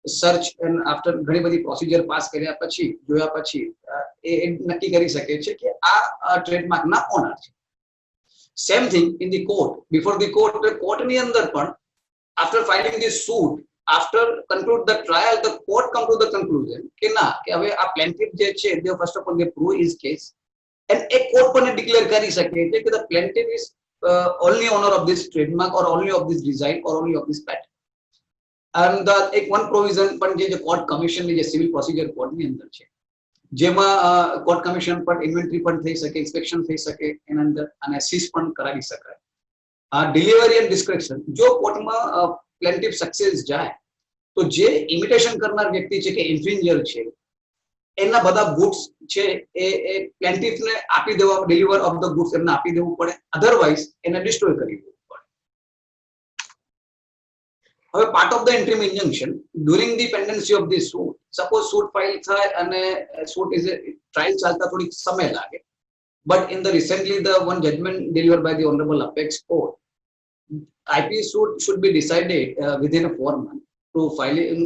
સર્ચ એન્ડ આફ્ટર ઘણી બધી પ્રોસિજર પાસ કર્યા પછી જોયા પછી એ નક્કી કરી શકે છે કે આ ટ્રેડમાર્કના ઓનર છે. Same thing in the court, before the court, કોર્ટની અંદર પણ after filing the suit, after conclude the trial, the court come to the conclusion કે ના, કે હવે આ પ્લેન્ટિફ જે છે they first of all they prove his case and એ કોર્ટ પણ ડિક્લેર કરી શકે છે કે the plaintiff is only owner of this trademark or only of this design or only of this patent. And એક one provision પણ જે court કમિશનની જે સિવિલ પ્રોસિજર કોર્ટની અંદર છે, જેમાં કોર્ટ કમિશન પર ઇન્વેન્ટરી પણ થઈ શકે, ઇન્સ્પેક્શન થઈ શકે એના અંદર, અને સીઝ પણ કરાવી શકાય. ડિલિવરી એન્ડ ડિસ્ક્રિપ્શન, જો કોર્ટમાં પ્લેન્ટિફ સક્સેસ જાય તો જે ઇમિટેશન કરનાર વ્યક્તિ છે કે ઇન્ફ્રિંજર છે, એના બધા ગુડ્સ છે એ પ્લેન્ટિફને આપી દેવા, ડિલિવર ઓફ ધ ગુડ્સ એમને આપી દેવું પડે, અધરવાઇઝ એને ડિસ્ટ્રોય કરી દેવું પડે. હવે part of the interim injunction during the pendency of the suit, suppose suit file થાય અને સૂટ ઇઝ ટ્રાયલ ચાલતા થોડીક સમય લાગે, but in the recently the one judgment delivered by the honourable apex court, IP suit should be decided within a 4 month to filing.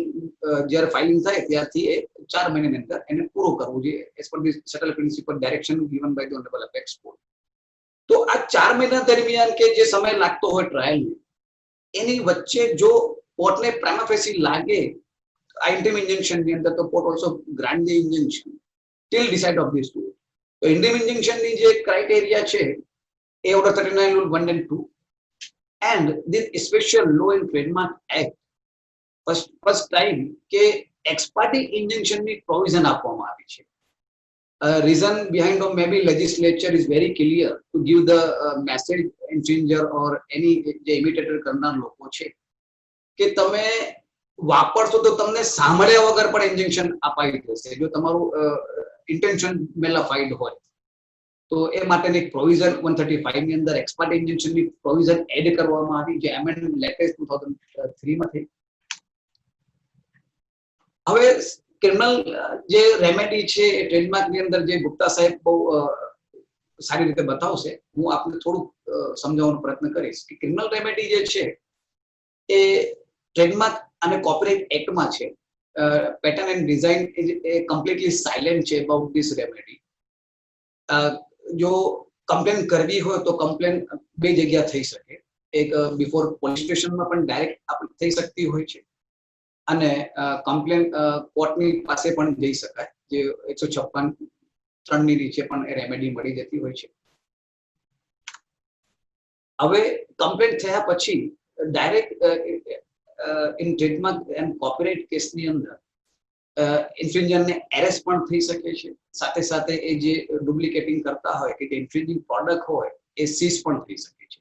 જ્યારે filing થાય ત્યારથી એ 4 મહિનાની અંદર એને પૂરું કરવું જોઈએ as per the settle principle direction given by the honourable apex court. તો આ 4 મહિના દરમિયાન કે જે સમય લાગતો હોય ટ્રાયલને, એની વચ્ચે જો કોર્ટને પ્રાઇમા ફેસી લાગે આ ઇન્ટ્રીમ ઇન્જંક્શનની અંદર, તો court also grant the injunction till decide of the suit. તો ઇન્ટ્રીમ ઇન્જંક્શનની જે ક્રાઇટેરિયા છે એ order 39 rule 1 and 2 and this special law in trademark act first time કે ex parte injunction ની પ્રોવિઝન આપવામાં આવી છે. Reason behind of maybe legislature is very clear to give the message infringer or any જે imitator કરનાર લોકો છે કે તમે વાપરશો તો તમને સાંભળ્યા વગર પણ ઇન્જંક્શન અપાઈ જશે જો તમારું ઇન્ટેન્શન મેલાફાઈડ હોય. તો એ માટેની એક પ્રોવિઝન 135 ની અંદર એક્સ પાર્ટ ઇન્જંક્શનની પ્રોવિઝન એડ કરવામાં આવી, જે એમેન્ડમેન્ટ લેટેસ્ટ 2003 માં થઈ. હવે ક્રિમિનલ જે રેમેડી છે એ ટ્રેડમાર્કની અંદર જે ગુપ્તા સાહેબ બહુ સારી રીતે બતાવશે, હું આપને થોડુંક સમજાવવાનો પ્રયત્ન કરીશ કે ક્રિમિનલ રેમેડી જે છે એ ટ્રેડમાર્ક અને કોપીરાઇટ એક્ટમાં છે. Pattern and design A completely silent છે અબાઉટ ધીસ રેમેડી. જો કમ્પ્લેન કરવી હોય તો કમ્પ્લેન બે જગ્યા થઈ શકે, એક બિફોર પોલીસ સ્ટેશનમાં પણ ડાયરેક્ટ આપણે થઈ શકતી હોય છે, અને કમ્પ્લેન કોર્ટની પાસે પણ જઈ શકાય, જે 156(3) ની નીચે પણ એ રેમેડી મળી જતી હોય છે. હવે કમ્પ્લેન થયા પછી direct in trademark and copyright કેસની અંદર ઇન્ફ્રિંજરને એરેસ્ટ પણ થઈ શકે છે, સાથે સાથે એ જે ડુપ્લિકેટિંગ કરતા હોય કે જે ઇન્ફ્રિંજિંગ પ્રોડક્ટ હોય એ સીઝ પણ થઈ શકે છે.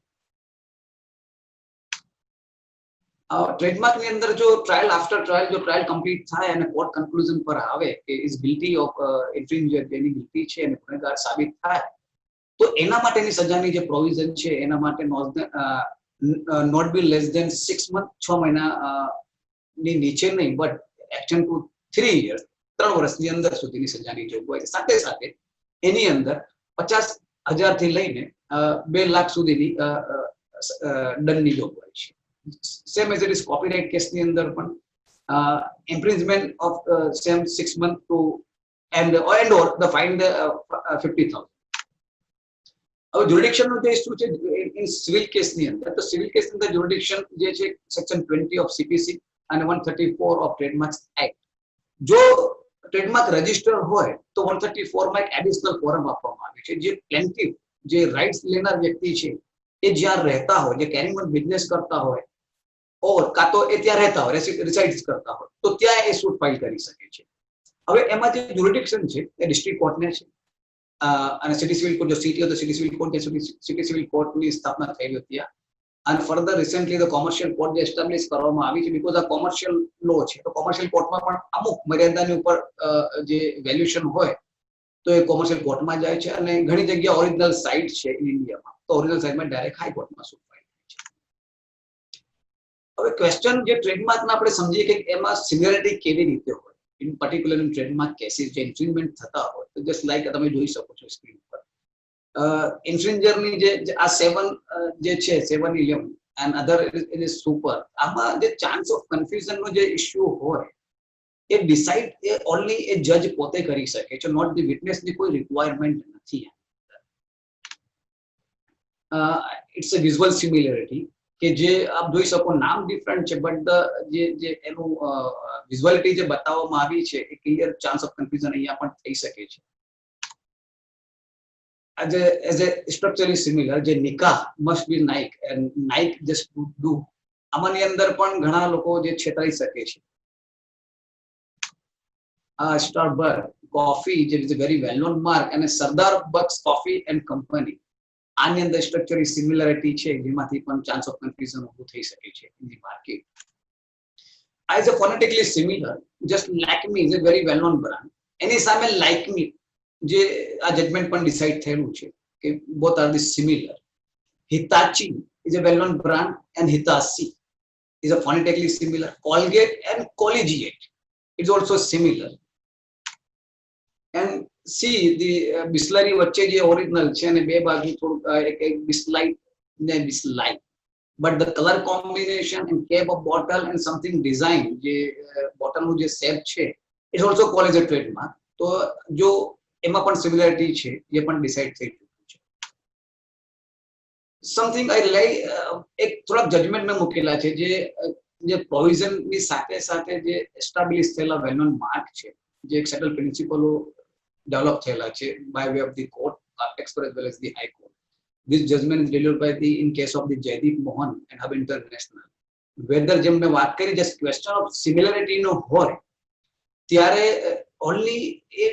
ટ્રેડમાર્ક ની અંદર જો ટ્રાયલ આફ્ટર ટ્રાયલ જો ટ્રાયલ કમ્પ્લીટ થાય અને કોર્ટ કન્ક્લુઝન પર આવે કે ઇઝ ગિલ્ટી ઓફ ઇન્ફ્રિંજર, જેની ગિલ્ટી છે અને ગુનેગાર સાબિત થાય, તો એના માટેની સજાની જે પ્રોવિઝન છે એના માટે not be less than 6 month, 6 મહિના ની નીચે નહીં, બટ એક્શન ટુ 3 years, 3 વર્ષની અંદર સુધીની સજાની જોગવાઈ છે. સાથે સાથે એની અંદર 50,000 થી લઈને 2 લાખ સુધીની દંડની જોગવાઈ છે. Same as it is copyright કેસની અંદર પણ imprisonment of same 6 months to and or the fine 50,000. હવે જ્યુરિડિક્શન નો જે ઇસ્યુ છે ઇન સિવિલ કેસની અંદર, તો સિવિલ કેસની અંદર જ્યુરિડિક્શન જે છે સેક્શન 20 ઓફ સીપીસી અને 134 ઓફ ટ્રેડમાર્ક્સ એક્ટ. જો ટ્રેડમાર્ક રજિસ્ટર હોય તો 134 માં એક એડિશનલ ફોરમ આપવામાં આવ્યું છે. જે પ્લેન્ટિફ, જે રાઇટ્સ લેનાર વ્યક્તિ છે એ જ્યાં રહેતા હોય, જે કેરિંગ ઓન બિઝનેસ કરતા હોય, ઓર કાં તો એ ત્યાં રહેતા હોય, રિસાઇડ્સ કરતા હોય, તો ત્યાં એ સૂટ ફાઇલ કરી શકે છે. હવે એમાં જે જ્યુરિડિક્શન છે એ ડિસ્ટ્રિક્ટ કોર્ટને છે, અને સિટી સિવિલ કોર્ટ જો સિટી હોય તો city civil court, city civil કોર્ટની સ્થાપના થઈ હતી. અને further recently the commercial court જે એસ્ટાબ્લિશ કરવામાં આવી છે, બીકોઝ આ કોમર્શિયલ લો છે, તો કોમર્શિયલ કોર્ટમાં પણ અમુક મર્યાદાની ઉપર જે વેલ્યુએશન હોય તો એ કોમર્શિયલ કોર્ટમાં જાય છે. અને ઘણી જગ્યા ઓરિજિનલ સાઇટ છે ઇન્ડિયામાં, તો ઓરિજિનલ સાઇટમાં ડાયરેક્ટ હાઈકોર્ટમાં સૂટ ફાઇલ થાય છે. હવે ક્વેશ્ચન જે ટ્રેડમાર્કના આપણે સમજીએ કે એમાં સિમિલરિટી કેવી રીતે હોય, in particular in trademark cases જે ઇન્ફ્રિંજમેન્ટ થતા હોય, તો જસ્ટ લાઈક તમે જોઈ શકો છો સ્ક્રીન પર, ઇન્ફ્રિંજરની જે આ 7 જે છે 7-11 એન્ડ અધર ઇઝ સુપર, આમાં જે ચાન્સ ઓફ કન્ફ્યુઝન નો જે ઇશ્યુ હોય એ ડિસાઇડ એ ઓનલી એ જજ પોતે કરી શકે છે, નોટ ધી વિટનેસ ની કોઈ રિક્વાયરમેન્ટ નથી. ઇટ્સ અ વિઝ્યુઅલ સિમિલરિટી કે જે આપ જોઈ શકો, નામ ડિફરન્ટ છે બટ જે એનું વિઝ્યુઅલિટી જે બતાવવામાં આવી છે એ ક્લિયર ચાન્સ ઓફ કન્ફ્યુઝન અહીંયા પણ થઈ શકે છે. as a structurally similar, જે નિકાહ must be Nike and Nike just do, આમાંની અંદર પણ ઘણા લોકો જે છેતરાઈ શકે છે. Starbucks coffee જે is a very well known mark, અને સરદાર બક્સ કોફી એન્ડ કંપની, આની અંદર સ્ટ્રક્ચરલી સિમિલરિટી છે જેમાંથી પણ ચાન્સ ઓફ કન્ફ્યુઝન ઊભું થઈ શકે છે in the market. As a phonetically similar, just Lakme is a very well known brand, એની સામે Lakme જે આ જજમેન્ટ પણ ડિસાઇડ થયેલું છે કે both are the similar. Hitachi is a well known brand and Hitachi is a phonetically similar. Colgate and Collegiate is also similar. And see the Bisleri વચ્ચે જે original છે અને બે બાજુ થોડું એક Bislight ને Bislight, but the color combination and shape of bottle and something design જે બોટલનું જે શેપ છે it also called as a trademark. તો જો એમાં પણ સિમિલરિટી છે એ પણ ડિસાઇડ થઈ ચૂક્યું છે. સમથિંગ આઈ લાઈક એક થોડાક જજમેન્ટ મેં મૂકેલા છે જે પ્રોવિઝનની સાથે સાથે જે એસ્ટાબ્લિશ થયેલા વેલ નોન માર્ક છે, જે એક સેટલ પ્રિન્સિપલો ડેવલપ થયેલા છે by way of the court express well as the high court. This judgment is delivered by the in case of the Jaideep Mohan and Hub International. Whether જેમ મેં વાત કરી just question of similarity નો હોય ત્યારે only એ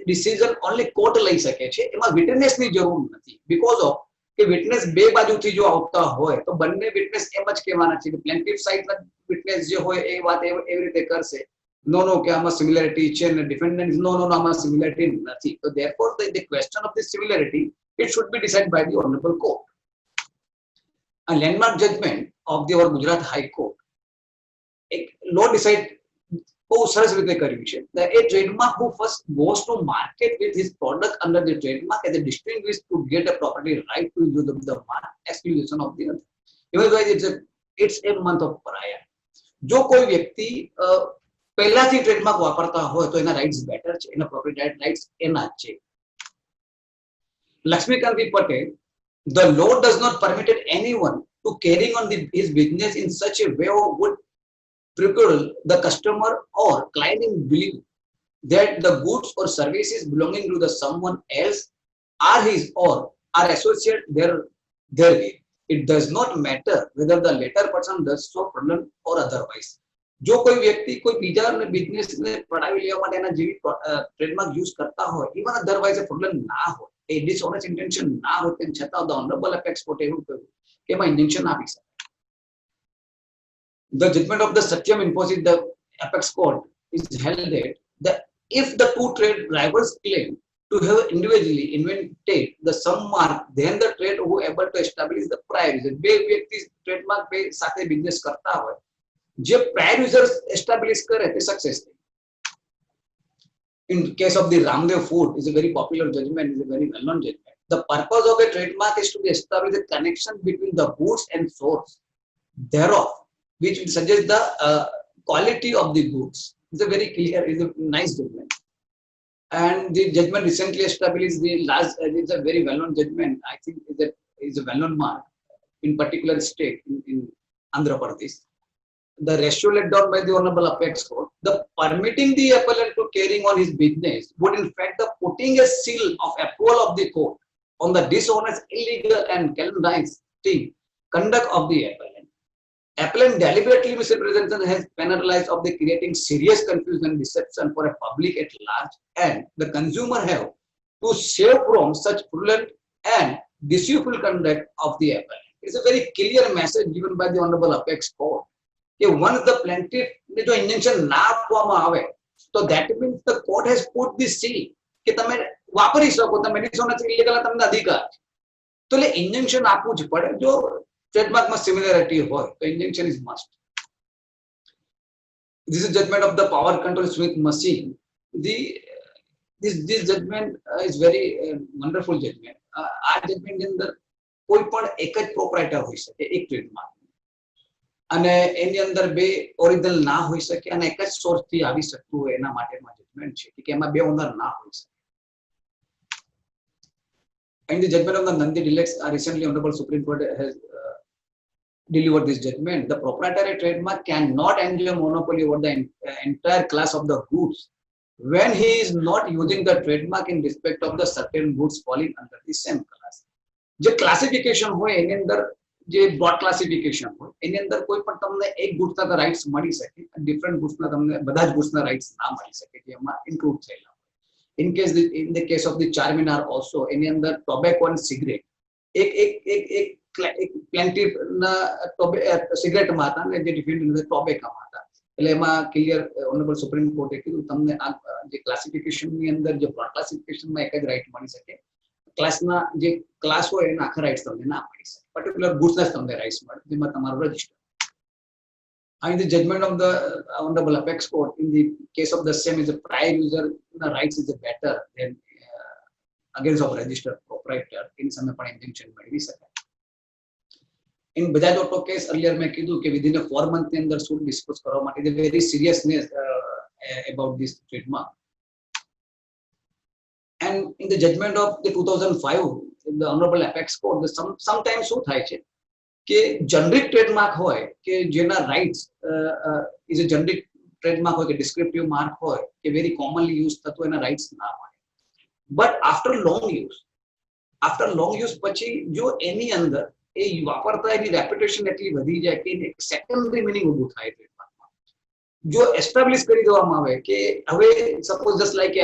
decision only court લઈ શકે છે, એમાં વિટનેસ ની જરૂર નથી. બીકોઝ ઓફ કે વિટનેસ બે બાજુથી જો આવતા હોય તો બંને વિટનેસ એમ જ કહેવાના છે કે પ્લેન્ટિફ સાઇડના વિટનેસ જે હોય એ વાત એવી રીતે કરશે, નો કે આમાં સિમિલરિટી છે, અને ડિફેન્ડન્ટ નો આમાં સિમિલરિટી નથી. તો therefore the question of the similarity it should be decided by the honorable court. A landmark judgment of the Gujarat High Court એક law decide બહુ સરસ રીતે કર્યું છે. A trademark who first goes to market with his product under the trademark as a distinguished to get a property right to use the mark exclusion of the other. Even though it's a month of pariah. જો કોઈ વ્યક્તિ પહેલાથી trademark વાપરતા હોય તો એના rights better છે, એના પ્રોપર્ટી રાઇટ્સ એના જ છે. Lakshmikant Patel, the law does not permit anyone to carry on his business in such a way or would preclude the customer or client in belief that the goods or services belonging to the someone else are his or are associated therewith. It does not matter whether the latter person does so fraudulent or otherwise. જો કોઈ વ્યક્તિ કોઈ બીજા બિઝનેસને પડાવી લેવા માટે એના જેવી ટ્રેડમાર્ક યુઝ કરતા હોય, ઇવન અધરવાઇઝ ફ્રોડુલન્ટ ના હોય, એ ડિસઓનેસ્ટ ઇન્ટેન્શન ના હોય, તેમ છતાં ધ ઓનરેબલ અપેક્સ કોર્ટે એવું કહ્યું કે એમાં ઇન્જેક્શન આપી શકાય. The judgment of the Satyam Infosys, the apex court, is held that if the two trade rivals claim to have individually invented the some mark, then the trade who able to establish the prior user. બે વ્યક્તિ trademark બે સાથે business કરતા હોય, જે prior users establish કરે તે success થાય. In case of the Ramdev Food, is a very popular judgment, is a very well-known judgment. The purpose of a trademark is to establish a connection between the goods and source thereof, which will suggest the quality of the goods. It's a very clear, is a nice judgment. And the judgment recently established the last, it's a very well-known judgment. I think is a well-known mark in particular state in Andhra Pradesh. The ratio laid down by the Honorable Apex Court, the permitting the appellant to carrying on his business would in fact the putting a seal of approval of the court on the dishonest, illegal and clandestine conduct of the appellant. Appellant deliberately misrepresentation has penalized of the creating serious confusion and deception for a public at large, and the consumer have to save from such fraudulent and deceitful conduct of the appellant. It's a very clear message given by the Honorable Apex Court. Once the plaintiff ने जो injection ना આપવામાં આવે, તો that means the court has put this seal કે તમે વાપરી શકો, તમે મેડિસિન ઇલીગલ તમને અધિકાર છે, તો એટલે ઇન્જેક્શન આપવું જ પડે. જો ટ્રેડમાર્કમાં સિમિલારિટી હોય તો injection is must. This is judgment of the power control Smith machine. This judgment is very wonderful judgment. આ જજમેન્ટ ની અંદર કોઈ પણ એક જ પ્રોપ્રાઇટર હોઈ શકે, એક ટ્રેડમાર્ક, અને એની અંદર બે ઓરિજિનલ ના હોઈ શકે અને એક જ સોર્સ થી આવી શકતું હોય, એના માટેનો જજમેન્ટ છે કે એમાં બે ઓનર ના હોઈ શકે. And the judgment of the Nandi Deluxe, recently Honorable Supreme Court has delivered this judgment. The proprietary trademark cannot enjoy monopoly over the entire class of the goods when he is not using the trademark in respect of the certain goods falling under the same class. જે classification હોય એની અંદર, જે broad classification હોય એની અંદર કોઈ પણ તમને એક ગુડ્સના તો રાઇટ્સ મળી શકે, ડિફરન્ટ ગુડ્સના તમને બધા જ ગુડ્સના રાઇટ્સ ના મળી શકે જે એમાં ઇન્ક્લુડ થયેલા હોય. In the case of the Charminar also, એની અંદર ટોબેકો અને સિગરેટ એક પ્લેન્ટિફ ના સિગરેટમાં હતા ને જે ડિફેન્ડન્ટ ટોબેકામાં હતા. એટલે એમાં ક્લિયર ઓનરેબલ સુપ્રીમ કોર્ટે કીધું તમને આ જે ક્લાસિફિકેશનની અંદર જે બ્રોડ ક્લાસિફિકેશનમાં એક જ રાઇટ મળી શકે, ક્લાસના જે ક્લાસ હોય એના આખા રાઇટ્સ તમને ના મળી શકે, પર્ટિક્યુલર ગુડ્સના જ તમને રાઇટ્સ મળે જેમાં તમારું register. And the judgment of the Honorable Apex Court in the case of the same is the prior user the rights is better than against of registered proprietor. In some પણ injunction મેળવી શકાય. In Bajaj Auto case earlier મેં કીધું કે within a 4 month ની અંદર suit dispose કરવા માટે the very seriousness about this trademark. And in the judgment of the 2005 in the Honorable Apex Court, sometimes શું થાય છે કે જનરિક ટ્રેડમાર્ક હોય કે જેના rights is a generic trademark હોય કે ડિસ્ક્રિપ્ટિવ માર્ક હોય કે વેરી કોમનલી યુઝ થતો એના રાઇટ્સ ના મળે. બટ આફ્ટર લોંગ યુઝ પછી જો એની અંદર એ વાપરતા એની રેપ્યુટેશન એટલી વધી જાય કે એને સેકન્ડરી મિનિંગ ઊભું થાય ટ્રેડમાર્કમાં. જો એસ્ટાબ્લિશ કરી દેવામાં આવે કે હવે suppose just like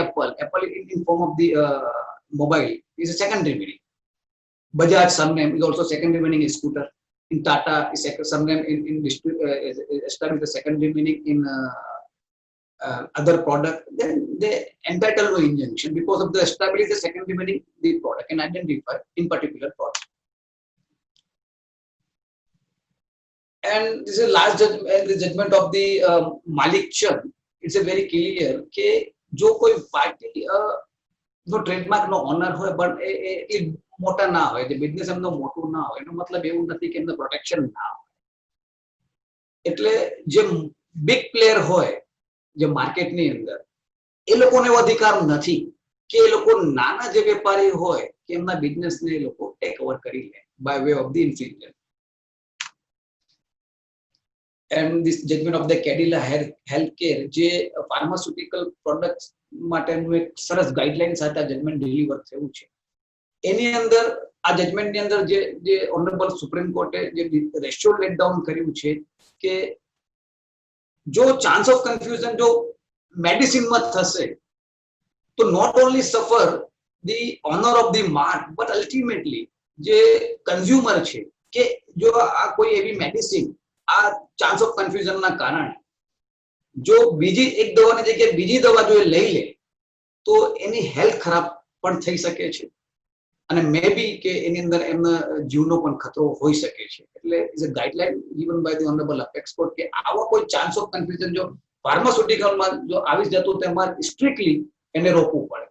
Apple in form of the mobile is a secondary meaning. Bajaj surname is also secondary meaning in scooter. In Tata is surname in establish the secondary meaning in other product. Then they entitle to injunction because of the establish the secondary meaning the product and identify in particular product. And this is last judgment, the judgment of the Malik Chand. It's a very clear કે જો કોઈ party નો trademark નો honour હોય પણ એ મોટા ના હોય, જે business એમનો મોટું ના હોય, એનો મતલબ એવું નથી કે એમને પ્રોટેક્શન ના હોય. એટલે જે બિગ પ્લેયર હોય જે માર્કેટની અંદર એ લોકોને એવો અધિકાર નથી કે એ લોકો નાના જે વેપારી હોય કે એમના બિઝનેસને એ લોકો ટેક ઓવર કરી લે by way of the infringer. And this judgment of the Cadila Healthcare, જે ફાર્માસ્યુટિકલ પ્રોડક્ટ્સ માટેનું એક સરસ ગાઈડલાઈન સાથે આ જજમેન્ટ ડિલિવર થયું છે. એની અંદર આ જજમેન્ટની અંદર જે ઓનરેબલ સુપ્રીમ કોર્ટે જે રેશિયો લેટ ડાઉન કર્યું છે કે જો ચાન્સ ઓફ કન્ફ્યુઝન જો મેડિસિનમાં થશે તો નોટ ઓનલી સફર the honour of the mark but ultimately જે કન્ઝ્યુમર છે કે જો આ કોઈ એવી મેડિસિન આ ચાન્સ ઓફ કન્ફ્યુઝનના કારણે જો બીજી એક દવાની જગ્યાએ બીજી દવા જો એ લઈ લે તો એની હેલ્થ ખરાબ પણ થઈ શકે છે અને મે બી કે એની અંદર એમના જીવનો પણ ખતરો હોઈ શકે છે. એટલે is a guideline given by the honourable apex court કે આવો કોઈ ચાન્સ ઓફ કન્ફ્યુઝન જો ફાર્માસ્યુટિકલમાં જો આવી જતું તો એમાં સ્ટ્રિક્ટલી એને રોકવું પડે.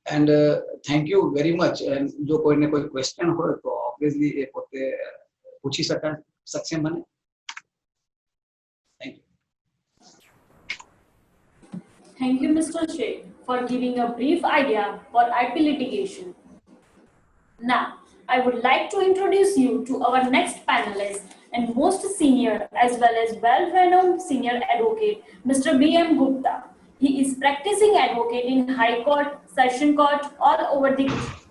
And thank you very much. જો કોઈને કોઈ ક્વેશ્ચન હોય તો ઓબ્વિયસલી એ પોતે પૂછી શકશે મને. Thank you. Thank you, Mr. Sheikh, for giving a brief idea for IP litigation. Now, I would like to introduce you to our next panelist and most senior as well as well-renowned senior advocate, Mr. B.M. Gupta. He is practicing advocate in High Court, Session Court all over the country.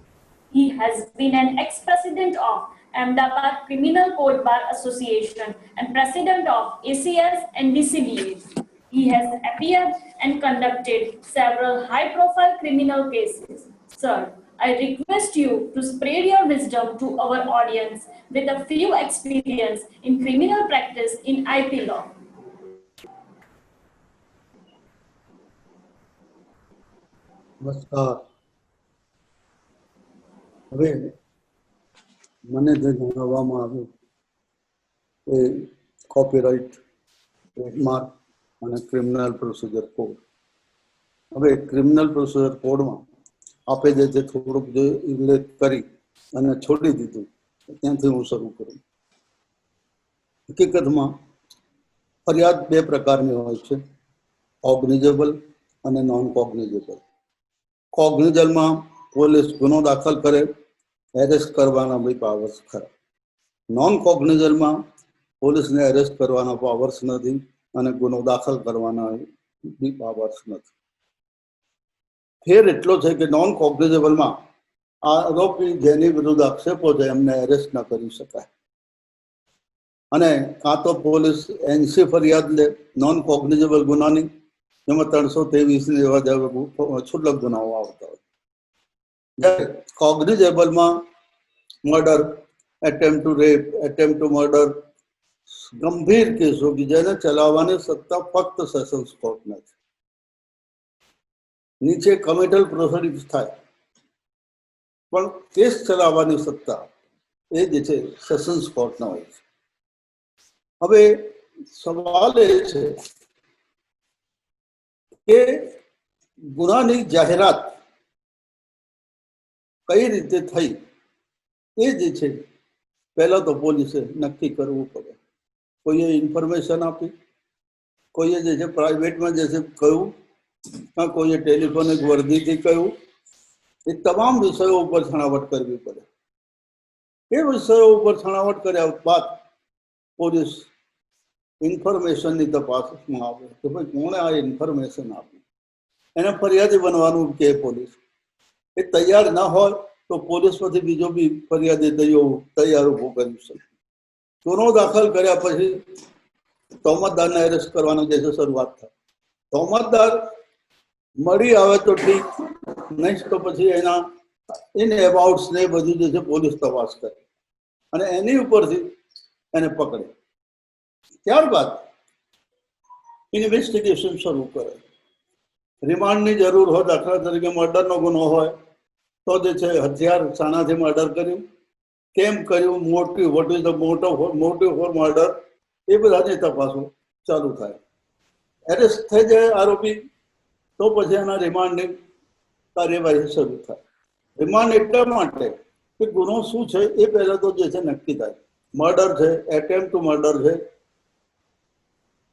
He has been an ex-president of Ahmedabad Criminal Court Bar Association and president of ACS and DCBA. He has appeared and conducted several high-profile criminal cases. Sir, I request you to spread your wisdom to our audience with a few experience in criminal practice in IP law. નમસ્કાર. હવે મને જે જણાવવામાં આવ્યું એ copyright, trademark અને criminal procedure code. હવે criminal procedure કોડમાં આપે જે થોડુંક જે ઉલ્લેખ કરી અને છોડી દીધું ત્યાંથી હું શરૂ કરું. હકીકતમાં ફરિયાદ બે પ્રકારની હોય છે, કોગ્નિઝેબલ અને નોન કોગ્નિઝેબલ. કોગ્નિઝેબલમાં પોલીસ ગુનો દાખલ કરે, એરેસ્ટ કરવાના બી પાવર્સ ખરા. નોન કોગ્નિઝેબલમાં પોલીસને એરેસ્ટ કરવાના પાવર્સ નથી અને ગુનો દાખલ કરવાના બી પાવર્સ નથી. ફેર એટલો છે કે નોન કોગ્નિઝેબલમાં આરોપી જેની વિરુદ્ધ આક્ષેપો છે એમને એરેસ્ટ ન કરી શકાય અને કાં તો પોલીસ એનસી ફરિયાદ લે નોન કોગ્નિઝેબલ ગુનાની, જેમાં 323 એવા છુલ્લક ગુનાઓ આવતા હોય. જ્યારે કોગ્નિઝેબલમાં murder, attempt to rape, attempt to murder, ગંભીર કેસો કે જેને ચલાવવાની સત્તા ફક્ત સેશન્સ કોર્ટને છે. નીચે કમિટલ પ્રોસિડિંગ્સ થાય પણ કેસ ચલાવવાની સત્તા એ જે છે સેશન્સ કોર્ટના હોય છે. હવે સવાલ એ છે કે ગુનાની જાહેરાત કઈ રીતે થઈ એ જે છે પહેલા તો પોલીસે નક્કી કરવું પડે. કોઈએ ઇન્ફોર્મેશન આપી, કોઈએ જે છે પ્રાઇવેટમાં જે છે કહ્યું, કોઈએ ટેલિફોનિક વર્દીથી કહ્યું. એ તમામ વિષયો ઉપર છણાવટ કરવી પડે. એ વિષયો ઉપર છણાવટ કર્યા બાદ પોલીસ ઇન્ફોર્મેશનની તપાસમાં આવે કે ભાઈ કોણે આ ઇન્ફોર્મેશન આપી. એને ફરિયાદી બનવાનું કે પોલીસ એ તૈયાર ના હોય તો પોલીસ પછી બીજો બી ફરિયાદી તૈયાર ઉભો કરી શકે. ગુનો દાખલ કર્યા પછી તોમતદારને એરેસ્ટ કરવાનો જે છે શરૂઆત થાય. તોમતદાર મળી આવે તો ઠીક, નહીં તો પછી એના ઇન એબાઉટ્સ ને બધું જે છે પોલીસ તપાસ કરે અને એની ઉપરથી એને પકડે. ત્યારબાદ ઇન્વેસ્ટિગેશન શરૂ કરે. રિમાન્ડની જરૂર હોય, દાખલા તરીકે મર્ડરનો ગુનો હોય તો જે છે હથિયાર શાનાથી મર્ડર કર્યું, કેમ કર્યું, motive, what is the motive for murder, એ બધાની તપાસો ચાલુ થાય. એરેસ્ટ થઈ જાય આરોપી તો પછી એના રિમાન્ડની કાર્યવાહી શરૂ થાય. રિમાન્ડ એટલા માટે કે ગુનો શું છે એ પહેલા તો જે છે નક્કી થાય. મર્ડર છે, એટેમ્પ્ટ ટુ મર્ડર છે,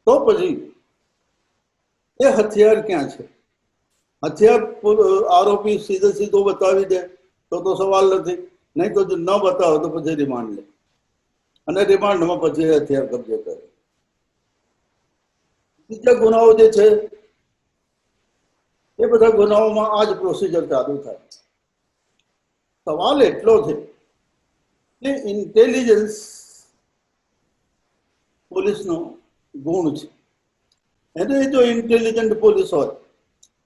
તો પછી એ હથિયાર ક્યાં છે. હથિયાર આરોપી સીધો બતાવી દે તો સવાલ નથી, નહીં તો ન બતાવે તો પછી રિમાન્ડ લે અને રિમાન્ડમાં પછી હથિયાર કબજે કરે. બીજા ગુનાઓ જે છે એ બધા ગુનાઓમાં આ જ પ્રોસિજર ચાલુ થાય. સવાલ એટલો છે કે ઇન્ટેલિજન્સ પોલીસનો ગુણ છે. એને જો ઇન્ટેલિજન્ટ પોલીસ હોય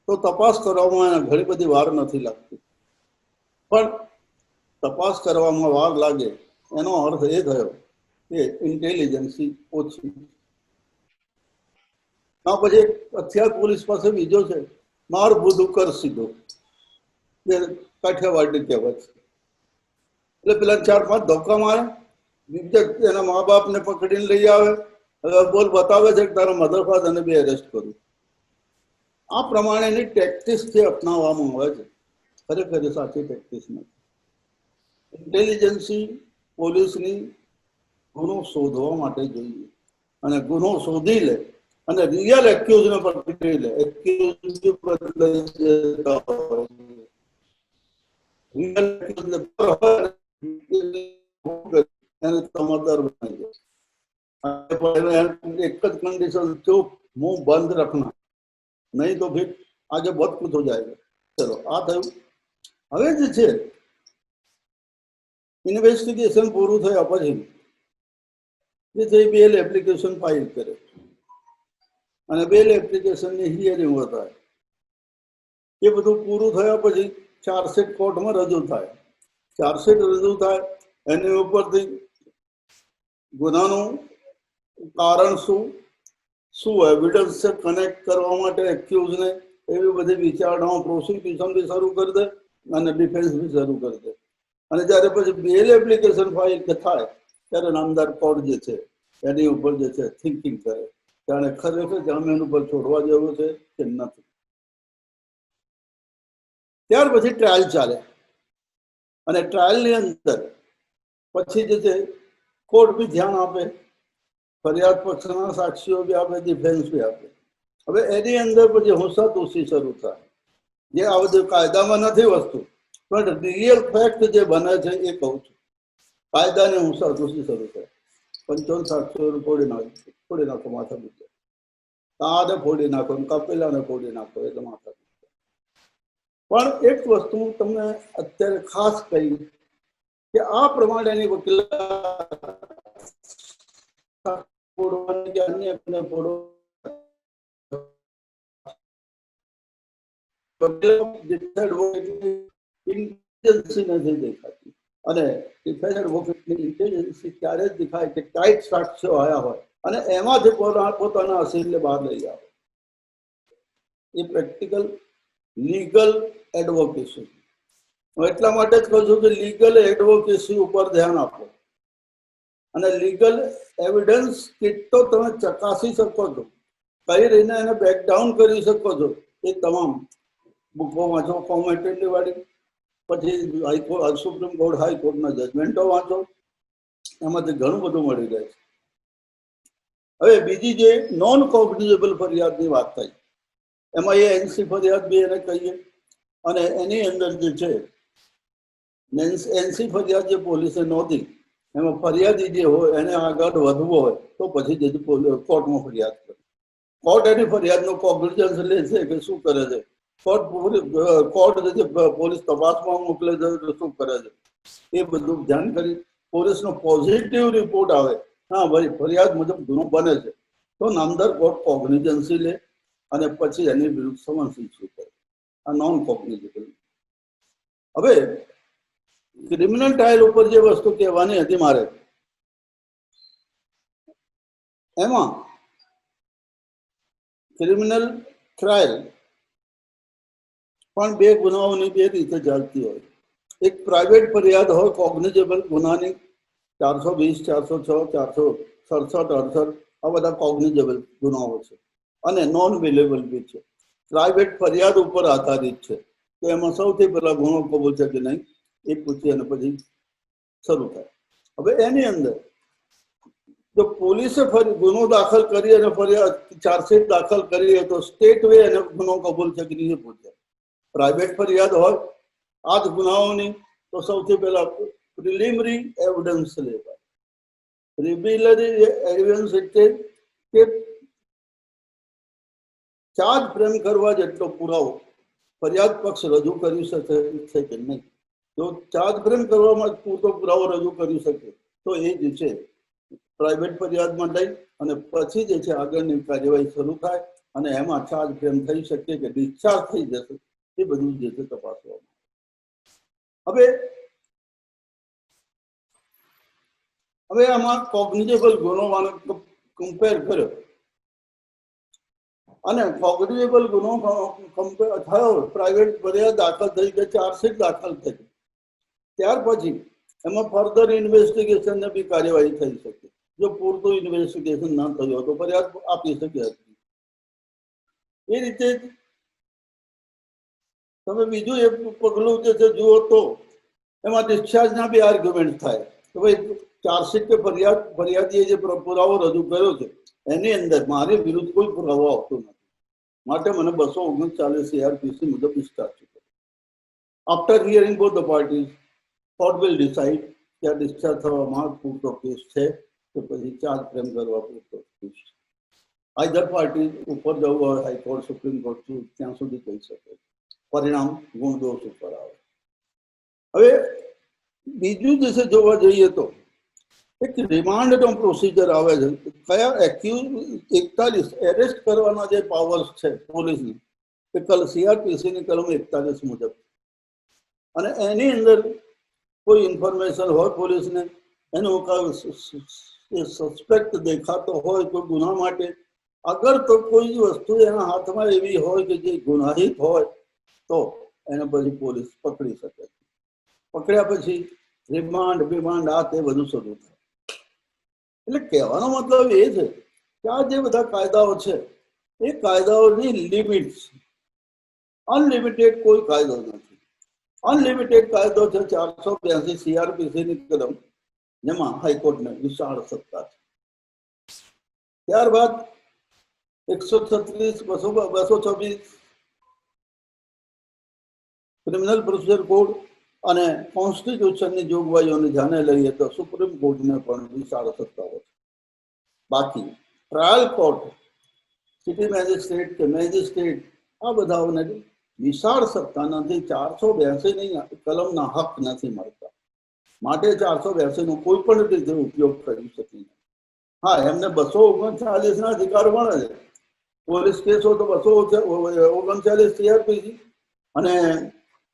તો તપાસ કરવામાં ઘણી બધી વાર નથી લાગતી. પણ તપાસ કરવામાં વાર લાગે એનો અર્થ એ થયો એ ઇન્ટેલિજન્સી ઓછી. આ પછી અત્યાર પોલીસ પાસે બીજો છે માર બધું કર સીધો, જે કાઠિયાવાડી કહેવત છે. એટલે પેલા 4-5 ધક્કા મારે, બીજા એના મા બાપને પકડીને લઈ આવે, હવે બોલ બતાવે છે કે તારા મધર ફાધરને બી એરેસ્ટ કરું. આ પ્રમાણેની ટેક્ટિસથી અપનાવવામાં આવે છે, ખરેખર સાચી ટેક્ટિસ નથી. ઇન્ટેલિજન્સી પોલીસની ગુનો શોધવા માટે જોઈએ, અને ગુનો શોધી લે અને રિયલ એક્યુઝને પકડી લે. એક્યુઝ બદલાઈ જતા હોય, રિયલ એને સમજદાર બનાવી દે. એક જ કન્ડિશન, ચૂપ મુંહ બંધ રખના, નહીં તો फिर आगे बहुत कुछ हो जाएगा. चलो આ થયું. હવે જે છે ઇન્વેસ્ટિગેશન પૂરું થયા પછી જે છે બેલ એપ્લિકેશન ફાઇલ કરે, અને બેલ એપ્લિકેશનની હિયરિંગ થાય. એ બધું પૂરું થયા પછી ચાર્જશીટ કોર્ટમાં રજૂ થાય. ચાર્જશીટ રજૂ થાય એની ઉપરથી ગુનાનું કારણ શું એવિડન્સ છે કનેક્ટ કરવા માટે એક્યુઝને, એવી બધી વિચારણાઓ પ્રોસિક્યુશન બી શરૂ કરી દે અને ડિફેન્સ બી શરૂ કરી દે. અને જ્યારે પછી બેલ એપ્લિકેશન ફાઇલ થાય ત્યારે નામદાર કોર્ટ જે છે એની ઉપર જે છે થિંકિંગ કરે, જાણે ખરેખર જામીન ઉપર છોડવા જેવું છે કે નથી. ત્યાર પછી ટ્રાયલ ચાલે, અને ટ્રાયલની અંદર પછી જે છે કોર્ટ બી ધ્યાન આપે, ફરિયાદ પક્ષના સાક્ષીઓ બી આપે, ડિફેન્સ બી આપે. હવે એની અંદર પછી હોંસાતુસી શરૂ થાય, જે આ બધું કાયદામાં નથી વસ્તુ, પણ રિયલ ફેક્ટ જે બને છે એ કહું છું. કાયદાની હોંસાતુસી શરૂ થાય. 55 સાક્ષીઓને ફોડી નાખો માથા મૂકે, આને ફોડી નાખો, કપિલાને ફોડી નાખો, એટલે માથા મૂકે. પણ એક વસ્તુ તમને અત્યારે ખાસ કહી કે આ પ્રમાણેની વકીલાત ફોડવાની કે અન્યને ઇન્ટેલિજન્સી નથી દેખાતી. અને ડિફેન્સ એડવોકેટની ઇન્ટેલિજન્સી ત્યારે જ દેખાય કે ટાઈટ સાક્ષીઓ આવ્યા હોય અને એમાંથી પોતાના અસીલને બહાર લઈ આવે. એ પ્રેક્ટિકલ લીગલ એડવોકેસી. હું એટલા માટે જ કહું છું કે લીગલ એડવોકેસી ઉપર ધ્યાન આપો, અને લીગલ એવિડન્સ કેટલો તમે ચકાસી શકો છો, કઈ રીતે એને બેકડાઉન કરી શકો છો, એ તમામ બુકો વાંચો, કોમેન્ટરી વાળી, પછી હાઈકોર્ટ, સુપ્રીમ કોર્ટ, હાઈકોર્ટના જજમેન્ટો વાંચો, એમાંથી ઘણું બધું મળી જાય છે. હવે બીજી જે નોન કોગ્નિઝેબલ ફરિયાદની વાત થઈ, એમાં એ એનસી ફરિયાદ બી એને કહીએ, અને એની અંદર જે છે એનસી ફરિયાદ જે પોલીસે નોંધી, એમાં ફરિયાદી જે હોય એને આગળ વધવો હોય તો પછી જે કોર્ટમાં ફરિયાદ કરે. કોર્ટ એની ફરિયાદનો કોગ્નિઝન્સ લે છે કે શું કરે છે, કોર્ટ જે પોલીસ તપાસમાં મોકલે છે તો શું કરે છે, એ બધું ધ્યાન કરી પોલીસનો પોઝિટિવ રિપોર્ટ આવે, હા ભાઈ ફરિયાદ મુજબ ગુનો બને છે, તો નામદાર કોર્ટ કોગ્નિઝન્સી લે અને પછી એની વિરુદ્ધ સમન્સ ઇસ્યુ કરે. આ નોન કોગ્નિઝેબલ. હવે ક્રિમિનલ ટ્રાયલ ઉપર જે વસ્તુ કહેવાની હતી મારે, એમાં ક્રિમિનલ ટ્રાયલ પણ બે ગુનાઓની બે રીતે ચાલતી હોય. એક પ્રાઇવેટ ફરિયાદ હોય કોગ્નિઝેબલ ગુનાની, 420, 406, 467, 68, આ બધા કોગ્નિઝેબલ ગુનાઓ છે, અને નોન વેલેબલ બી છે. પ્રાઇવેટ ફરિયાદ ઉપર આધારિત છે, તો એમાં સૌથી પહેલા ગુનો કબૂલ છે કે નહીં એ પૂછી અને પછી શરૂ થાય. હવે એની અંદર જો પોલીસે ગુનો દાખલ કરી અને ફરિયાદ ચાર્જશીટ દાખલ કરી તો સ્ટેટ વે એને ગુનો કબૂલ છે કે નહીં પૂછે. પ્રાઇવેટ ફરિયાદ હોય આ જ ગુનાઓની તો સૌથી પહેલા પ્રિલિમિનરી એવિડન્સ લેવાય. પ્રિલિમિનરી એવિડન્સ એટલે કે ચાર્જ ફ્રેમ કરવા જેટલો પુરાવો ફરિયાદ પક્ષ રજૂ કરી શકે છે કે નહીં. જો ચાર્જ ફ્રેમ કરવામાં પૂરતો પુરાવો રજૂ કરી શકે તો એ જ છે પ્રાઇવેટ ફરિયાદમાં લઈ અને પછી જે છે આગળની કાર્યવાહી શરૂ થાય, અને એમાં ચાર્જ ફ્રેમ થઈ શકે કે ડિસ્ચાર્જ થઈ જશે એ બધું જે છે તપાસવામાં. હવે હવે આમાં કોગ્નિઝેબલ ગુનો કમ્પેર કર્યો અને કોગ્નિઝેબલ ગુનો કમ્પેર થયો, પ્રાઇવેટ ફરિયાદ દાખલ થઈ કે ચાર્જશીટ દાખલ થઈ, ત્યાર પછી એમાં ફર્ધર ઇન્વેસ્ટિગેશન ને બી કાર્યવાહી થઈ શકે. જો પૂરતું ઇન્વેસ્ટિગેશન ના થયું તો ફરિયાદ આપી શકે હતી. એ રીતે તમે બીજું એક પગલું જે છે જુઓ તો એમાં ડિસ્ચાર્જના બી આર્ગ્યુમેન્ટ થાય કે ભાઈ ચાર્જશીટ કે ફરિયાદીએ જે પુરાવો રજૂ કર્યો છે એની અંદર મારી વિરુદ્ધ કોઈ પુરાવો આવતો નથી, માટે મને 239 ARPC મુજબ ડિસ્ચાર્જ છે. After hearing both the parties, court will decide કે આ ડિસ્ચાર્જ થવામાં પૂરતો કેસ છે કે પછી ચાર્જ ફ્રેમ કરવા પૂરતો કેસ છે. આઈધર પાર્ટી ઉપર જવું હોય હાઈકોર્ટ, સુપ્રીમ કોર્ટ ત્યાં સુધી કહી શકે, પરિણામ ગુણ દોષ ઉપર આવે. હવે બીજું જે જોવા જઈએ તો એક રિમાન્ડનો પ્રોસિજર આવે છે. કયા એક્યુઝ 41 એરેસ્ટ કરવાના જે પાવર્સ છે પોલીસની એ CRPC ની કલમ 41 મુજબ, અને એની અંદર કોઈ ઇન્ફોર્મેશન હોય પોલીસને, એનું સસ્પેક્ટ દેખાતો હોય કોઈ ગુના માટે, અગર તો કોઈ વસ્તુ એના હાથમાં એવી હોય કે જે ગુનાહિત હોય તો એને પછી પોલીસ પકડી શકે. પકડ્યા પછી રિમાન્ડ આ તે બધું શરૂ થાય. એટલે કહેવાનો મતલબ એ છે કે આ જે બધા કાયદાઓ છે એ કાયદાઓની લિમિટ છે. અનલિમિટેડ કોઈ કાયદો નથી. અનલિમિટેડ કાયદો છે 482 CRPC ની કલમ, જેમાં હાઈકોર્ટને વિશાળ સત્તા છે. ત્યારબાદ 136, 226 ક્રિમિનલ પ્રોસિજર કોડ અને કોન્સ્ટિટ્યુશનની જોગવાઈઓને ધ્યાને લઈએ તો સુપ્રીમ કોર્ટને પણ વિશાળ સત્તાઓ છે. બાકી ટ્રાયલ કોર્ટ, સિટી મેજિસ્ટ્રેટ કે મેજિસ્ટ્રેટ આ બધાઓને વિશાળ સત્તા નથી. 482 ની કલમના હક નથી મળતા, માટે 482 નો કોઈ પણ રીતે ઉપયોગ કરી શકે. હા, એમને 239 ના અધિકાર મળે છે. પોલીસ કેસ હોય તો 239 CRPC અને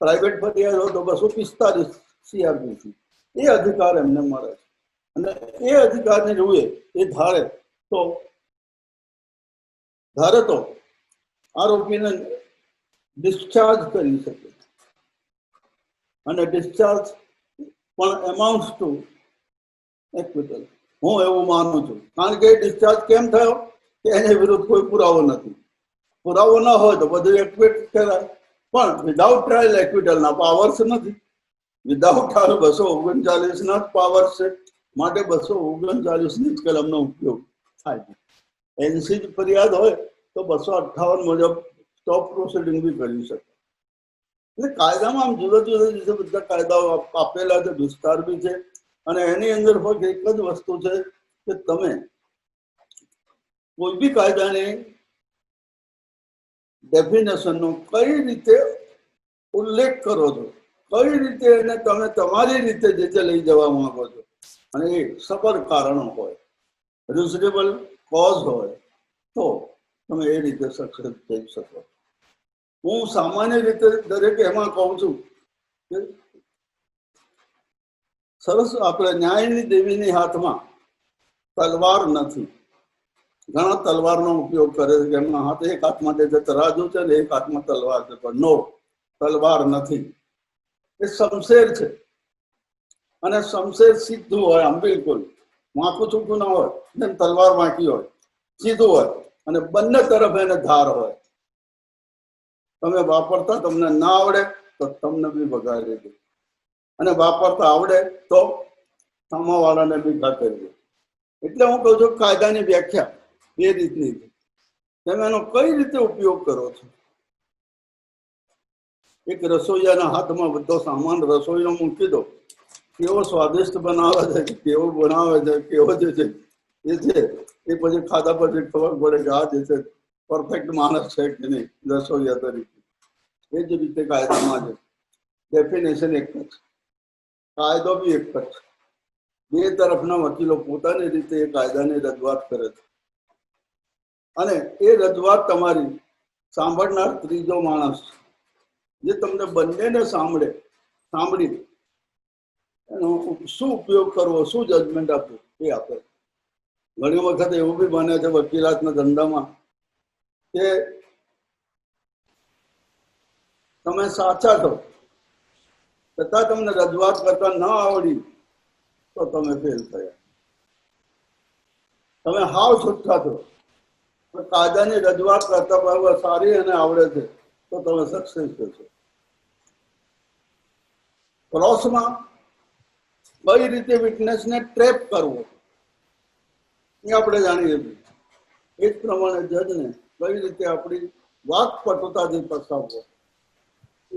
પ્રાઇવેટ ફરિયાદ હોય તો 245 CRPC. એ અધિકાર એમને મળે છે અને એ અધિકારને જોઈએ એ ધારે તો આરોપીને ડિસ્ચાર્જ કરી શકે, અને ડિસ્ચાર્જ પણ એમાઉન્ટ્સ ટુ એક્વિટલ. હું એવું માનું છું, કારણ કે ડિસ્ચાર્જ કેમ થયો કે એની વિરુદ્ધ કોઈ પુરાવો નથી. પુરાવો ન હોય તો બધું એક્વિટ કરાય, પણ વિધાઉટ ટ્રાયલ એક્વિટલના પાવર્સ નથી. વિધાઉટ 239 ના પાવર્સ છે, માટે 239 ની કલમનો ઉપયોગ થાય છે. એનસી ફરિયાદ હોય તો 258 મુજબ સ્ટોપ પ્રોસિડિંગ બી કરી શકે. એટલે કાયદામાં આમ જુદા જુદા બધા કાયદાઓ આપેલા છે, વિસ્તાર બી છે, અને એની અંદર ફક્ત એક જ વસ્તુ છે કે તમે કોઈ બી કાયદાની ડેફિનેશનનો કઈ રીતે ઉલ્લેખ કરો છો, કઈ રીતે એને તમે તમારી રીતે જે લઈ જવા માંગો છો, અને એ સબર કારણો હોય, રિઝનેબલ કોઝ હોય તો તમે એ રીતે સક્સેસ થઈ શકો. હું સામાન્ય રીતે દરેક એમાં કહું છું કે સરસ આપણે ન્યાયની દેવીની હાથમાં તલવાર નથી. ઘણા તલવારનો ઉપયોગ કરે છે, એમના હાથ એક હાથમાં જે તરાજુ છે ને એક હાથમાં તલવાર છે, પણ નો, તલવાર નથી. એ શમશેર છે, અને શમશેર સીધું હોય, આમ બિલકુલ વાંકું ચૂકું ના હોય, જેમ તલવાર વાંકી હોય, સીધું હોય, અને બંને તરફ એને ધાર હોય. તમે વાપરતા તમને ના આવડે તો તમને બી બગાડી દે, અને વાપરતા આવડે તો સામાવાળાને બી ઘા કરી દે. એટલે હું કહું છું કાયદાની વ્યાખ્યા એ રીતની છે, તમે એનો કઈ રીતે ઉપયોગ કરો છો. એક રસોઈયાના હાથમાં બધો સામાન રસોઈનો મૂકી દો, કેવો સ્વાદિષ્ટ બનાવે છે, કેવો બનાવે છે, કેવો જે છે એ છે, એ પછી ખાધા પછી ખબર પડે કે આ જે છે પરફેક્ટ માણસ છે કે નહીં રસોઈયા તરીકે. એ જ રીતે કાયદામાં છે, ડેફિનેશન એક જ, કાયદો બી એક જ. બે તરફના વકીલો પોતાની રીતે એ કાયદાની રજૂઆત કરે છે, અને એ રજૂઆત તમારી સાંભળનાર ત્રીજો માણસ જે તમને બંનેને સાંભળી એનો શું ઉપયોગ કરવો, શું જજમેન્ટ આપવું, એ આપે. ઘણી વખત એવું બી બને છે વકીલાતના ધંધામાં કે તમે સાચા છો છતાં તમને રજૂઆત કરતા ન આવડી તો તમે ફેલ થયા. તમે હાવ છૂટકા છો પણ કાયદાની રજૂઆત કરતા બરાબર સારી અને આવડે છે તો તમે સક્સેસ થશો. ક્રોસમાં કઈ રીતે વિટનેસને ટ્રેપ કરવો એ આપણે જાણીએ છીએ. એ જ પ્રમાણે જજને કઈ રીતે આપણી વાકપટુતાથી ફસાવવો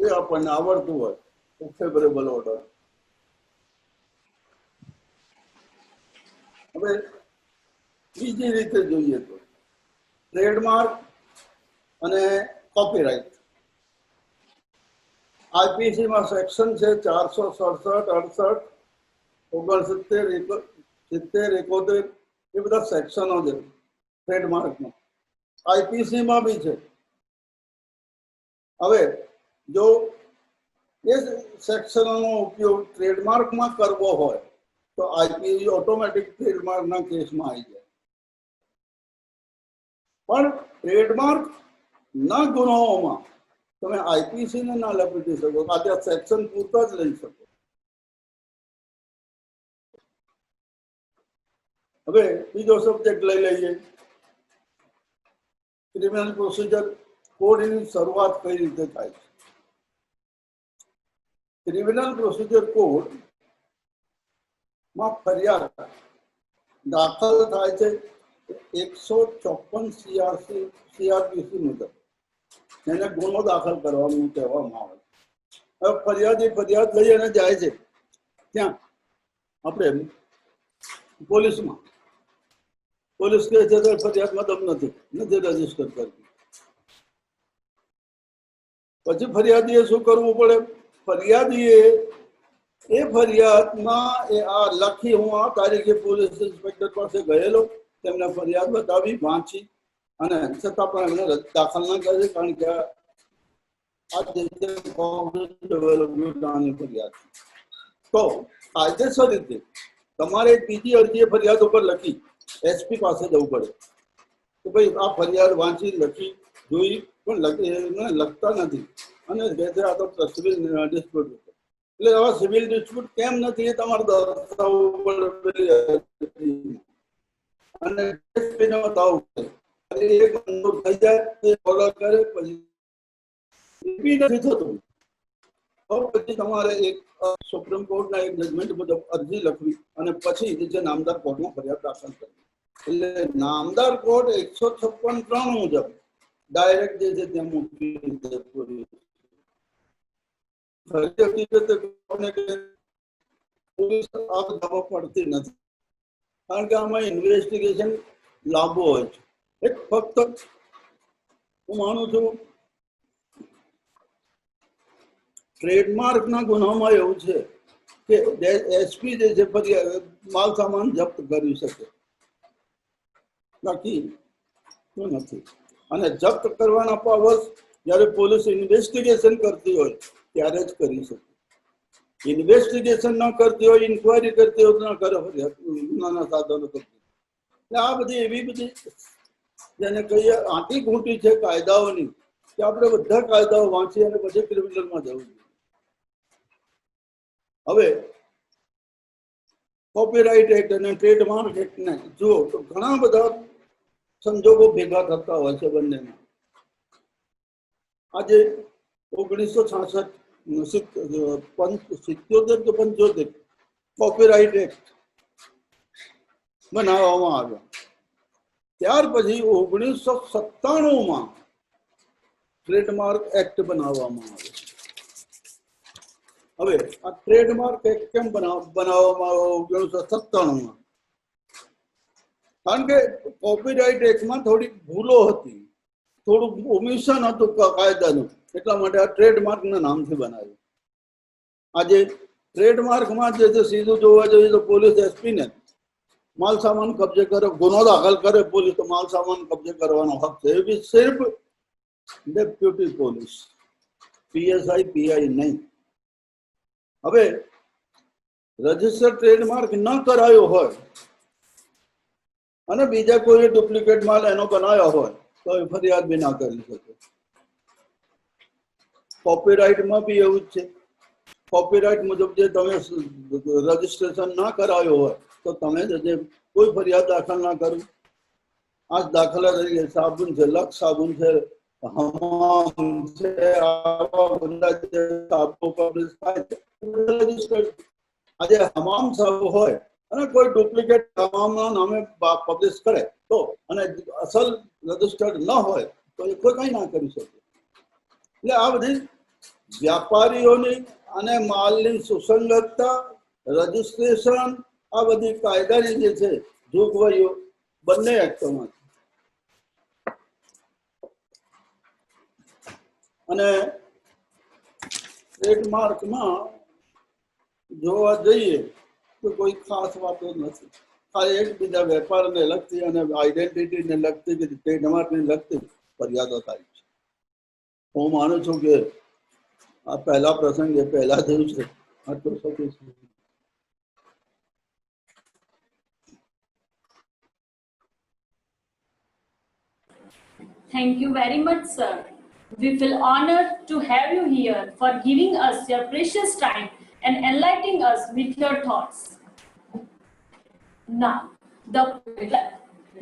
એ આપણને આવડતું હોય તો ફેવરેબલ ઓર્ડર. હવે બીજી રીતે જોઈએ તો ટ્રેડમાર્ક અને કોપીરાઇટ. આઈપીસીમાં સેક્શન છે 467, 68, 69, 70, 71 એ બધા સેક્શનો છે ટ્રેડમાર્કમાં. આઈપીસીમાં બી છે. હવે જો એ સેક્શનોનો ઉપયોગ ટ્રેડમાર્કમાં કરવો હોય તો આઈપીસી ઓટોમેટિક ટ્રેડમાર્કના કેસમાં આવી જાય. પણ ટ્રેડમાર્ક ના ગુનાઓમાં તમે આઈપીસી ને ના લપેટી શકો. આજે સેક્શન પૂરતા જ લઈ શકો. હવે બીજો સબ્જેક્ટ લઈ લઈએ, ક્રિમિનલ પ્રોસિજર કોડની શરૂઆત કઈ રીતે થાય છે. ક્રિમિનલ પ્રોસિજર કોડ માં ફરિયાદ દાખલ થાય છે 154 CRPC મુજબ. એને ગુનો દાખલ કરવાનું કહેવામાં આવે. હવે ફરિયાદી ફરિયાદ લઈ અને જાય છે ત્યાં આપણે પોલીસમાં. પોલીસ કહે છે કે ફરિયાદમાં દમ નથી રજીસ્ટર કરવી. પછી ફરિયાદીએ શું કરવું પડે? ફરિયાદીએ એ ફરિયાદમાં એ આ લખી, હું આ તારીખે પોલીસ ઇન્સ્પેક્ટર પાસે ગયેલો, તેમને ફરિયાદ બતાવી, વાંચી અને છતાં પણ એમને દાખલ ના કરે કારણ કે ફરિયાદ. તો કાયદેસર રીતે તમારે બીજી અરજી ફરિયાદ ઉપર લખી એસપી પાસે જવું પડે કે ભાઈ આ ફરિયાદ વાંચી, લખી, જોઈ, પણ લખતા નથી અને કહે છે આ તો સિવિલ ડિસ્પ્યુટ. એટલે આવા સિવિલ ડિસ્પ્યુટ કેમ નથી એ તમારે દર્શાવવું પડે અને એસપીને બતાવવું પડે. એક મંજૂર થઈ જાય ઓર્ડર કરે પછી નથી થતું. પછી તમારે એક સુપ્રીમ કોર્ટના એક જજમેન્ટ મુજબ અરજી લખવી અને પછી જે નામદાર કોર્ટમાં ફરિયાદ દાખલ કરવી. એટલે નામદાર કોર્ટ 156(3) મુજબ ડાયરેક્ટ જે છે ત્યાં મૂકી પોલીસ આ બધામાં પડતી નથી કારણ કે આમાં ઇન્વેસ્ટિગેશન લાંબુ હોય છે. એક ફક્ત હું માનું છું ટ્રેડમાર્કના ગુનામાં એવું છે કે એસપી જે છે માલ સામાન જપ્ત કરી શકે, બાકી નથી. અને જપ્ત કરવાના પાવર્સ જ્યારે પોલીસ ઇન્વેસ્ટિગેશન કરતી હોય ત્યારે જ કરી શકે. ઇન્વેસ્ટિગેશન ન કરતી હોય, ઇન્કવાયરી કરતી હોય તો ના કરે ગુનાના સાધનો કરતી. એટલે આ બધી એવી બધી જેને કહીએ આંટી ઘૂંટી છે કાયદાઓની કે આપણે બધા કાયદાઓ વાંચી અને પછી ક્રિમિનલમાં જવું જોઈએ. હવે કોપીરાઇટ એક્ટ અને ટ્રેડમાર્ક એક્ટને જુઓ તો ઘણા બધા સંજોગો ભેગા થતા હોય છે બંનેમાં. આજે 1966 77 કે 75 કોપીરાઇટ એક્ટ બનાવવામાં આવ્યો. ત્યાર પછી 1997માં ટ્રેડમાર્ક એક્ટ બનાવવામાં આવ્યો. હવે આ ટ્રેડમાર્ક એક્ટ કેમ બનાવવામાં આવ્યો 1997માં? કારણ કે કોપીરાઇટ એક્ટમાં થોડીક ભૂલો હતી, થોડુંક ઓમિશન હતું કાયદાનું, એટલા માટે આ ટ્રેડમાર્કના નામથી બનાવ્યું. આજે ટ્રેડમાર્કમાં જે છે સીધું જોવા જઈએ તો પોલીસ એસપીને માલ સામાન કબજે કરે, ગુનો દાખલ કરે પોલીસ તો માલ સામાન કબજે કરવાનો હક છે. એ બી સિર્ફ ડેપ્યુટી પોલીસ, પીએસઆઈ પીઆઈ નહીં. હવે રજીસ્ટર ટ્રેડમાર્ક ન કરાયો હોય અને બીજા કોઈ ડુપ્લિકેટ માલ એનો બનાવ્યો હોય તો એ ફરિયાદ બી ના કરી શકે. કોપીરાઇટમાં બી એવું જ છે. કોપીરાઇટ મુજબ જે તમે રજીસ્ટ્રેશન ના કરાયો હોય તો તમે જે કોઈ ફરિયાદ દાખલ ના કરી. આ દાખલા તરીકે સાબુન છે, લક્ષ સાબુન છે, હમામ છે, આવા બધા જે સાબુ પબ્લિશ થાય છે રજીસ્ટર્ડ. આજે હમામ સાબુ હોય અને કોઈ ડુપ્લિકેટ હમામના નામે પબ્લિશ કરે તો અને અસલ રજીસ્ટર્ડ ન હોય તો એ કોઈ કંઈ ના કરી શકે. એટલે આ બધી વ્યાપારીઓની અને માલની સુસંગતતા, રજીસ્ટ્રેશન, આ બધી કાયદાની જે છે જોગવાઈઓ બંને એક્ટોમાં છે. અને ટ્રેડમાર્કમાં જોવા જઈએ તો કોઈ ખાસ વાતો નથી. ખાલી એકબીજા વેપારને લગતી અને આઈડેન્ટિટીને લગતી કે ટ્રેડમાર્કને લગતી ફરિયાદો થાય છે. હું માનું છું કે આ પહેલા પ્રસંગે પહેલા દિવસે આટલું sufficient. Thank you very much, sir. We feel honored to have you here for giving us your precious time and enlightening us with your thoughts. Now,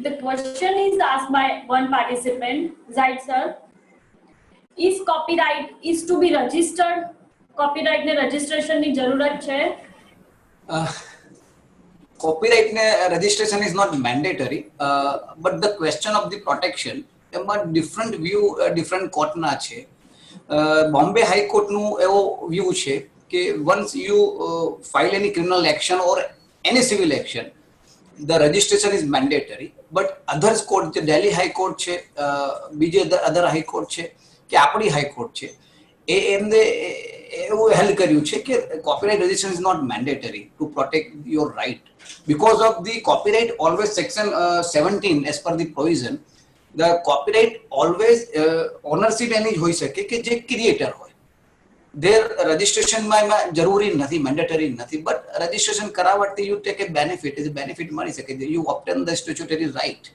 the question is asked by one participant, Zaid sir. Is copyright is to be registered? Copyright ne registration ni zarurat છે? Copyright registration is not mandatory, but the question of the protection, એમાં different view different કોર્ટના છે. બોમ્બે હાઈકોર્ટનું એવો view છે કે once you file any criminal action or any civil action, the registration is mandatory. But others court, જે Delhi high court છે, બીજે other high court છે કે આપણી હાઈકોર્ટ છે, એમને એવું હેલ્ડ કર્યું છે કે copyright registration is not mandatory to protect your right. Because of the copyright always section 17 as per the provision, the copyright always ownership એની જ હોઈ શકે કે જે ક્રિએટર હોય. their registration માં જરૂરી નથી, mandatory નથી, but registration કરાવવાથી you take a benefit, is a benefit મળી શકે, you obtain the statutory right.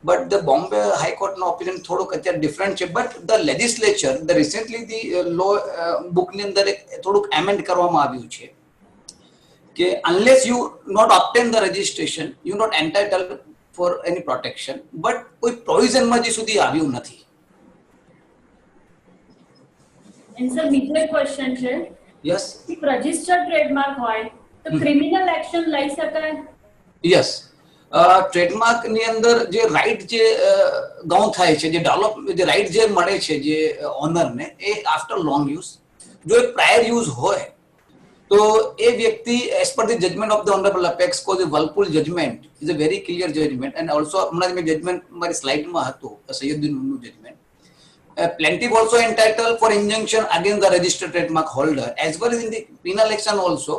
But the Bombay High Court no opinion થોડુંક અત્યારે different છે. But the legislature, the recently the law book ની અંદર થોડુંક amend કરવામાં આવ્યું છે કે unless you not obtain the registration, you not entitled for any protection. But કોઈ provision માં હજી સુધી આવ્યું નથી. And sir, બીજો એક question છે. Yes. If registered trademark હોય તો criminal action લઈ શકાય? Yes. ટ્રેડમાર્ક ની અંદર જે રાઈટ જે ગાઉન થાય છે, જે ડેવલપ, જે રાઈટ જે મળે છે જે ઓનરને, એ આફ્ટર લોંગ યુઝ, જો એક પ્રાયર યુઝ હોય તો એ વ્યક્તિ as per the judgment of the honourable apex cause Whirlpool judgment is a very clear judgment. And also હમણાં મેં જજમેન્ટ મારી સ્લાઇડમાં હતું સૈયદુદ્દીનનું judgment. Plaintiff also entitled for injunction against the registered trademark holder as well as in the penal action also.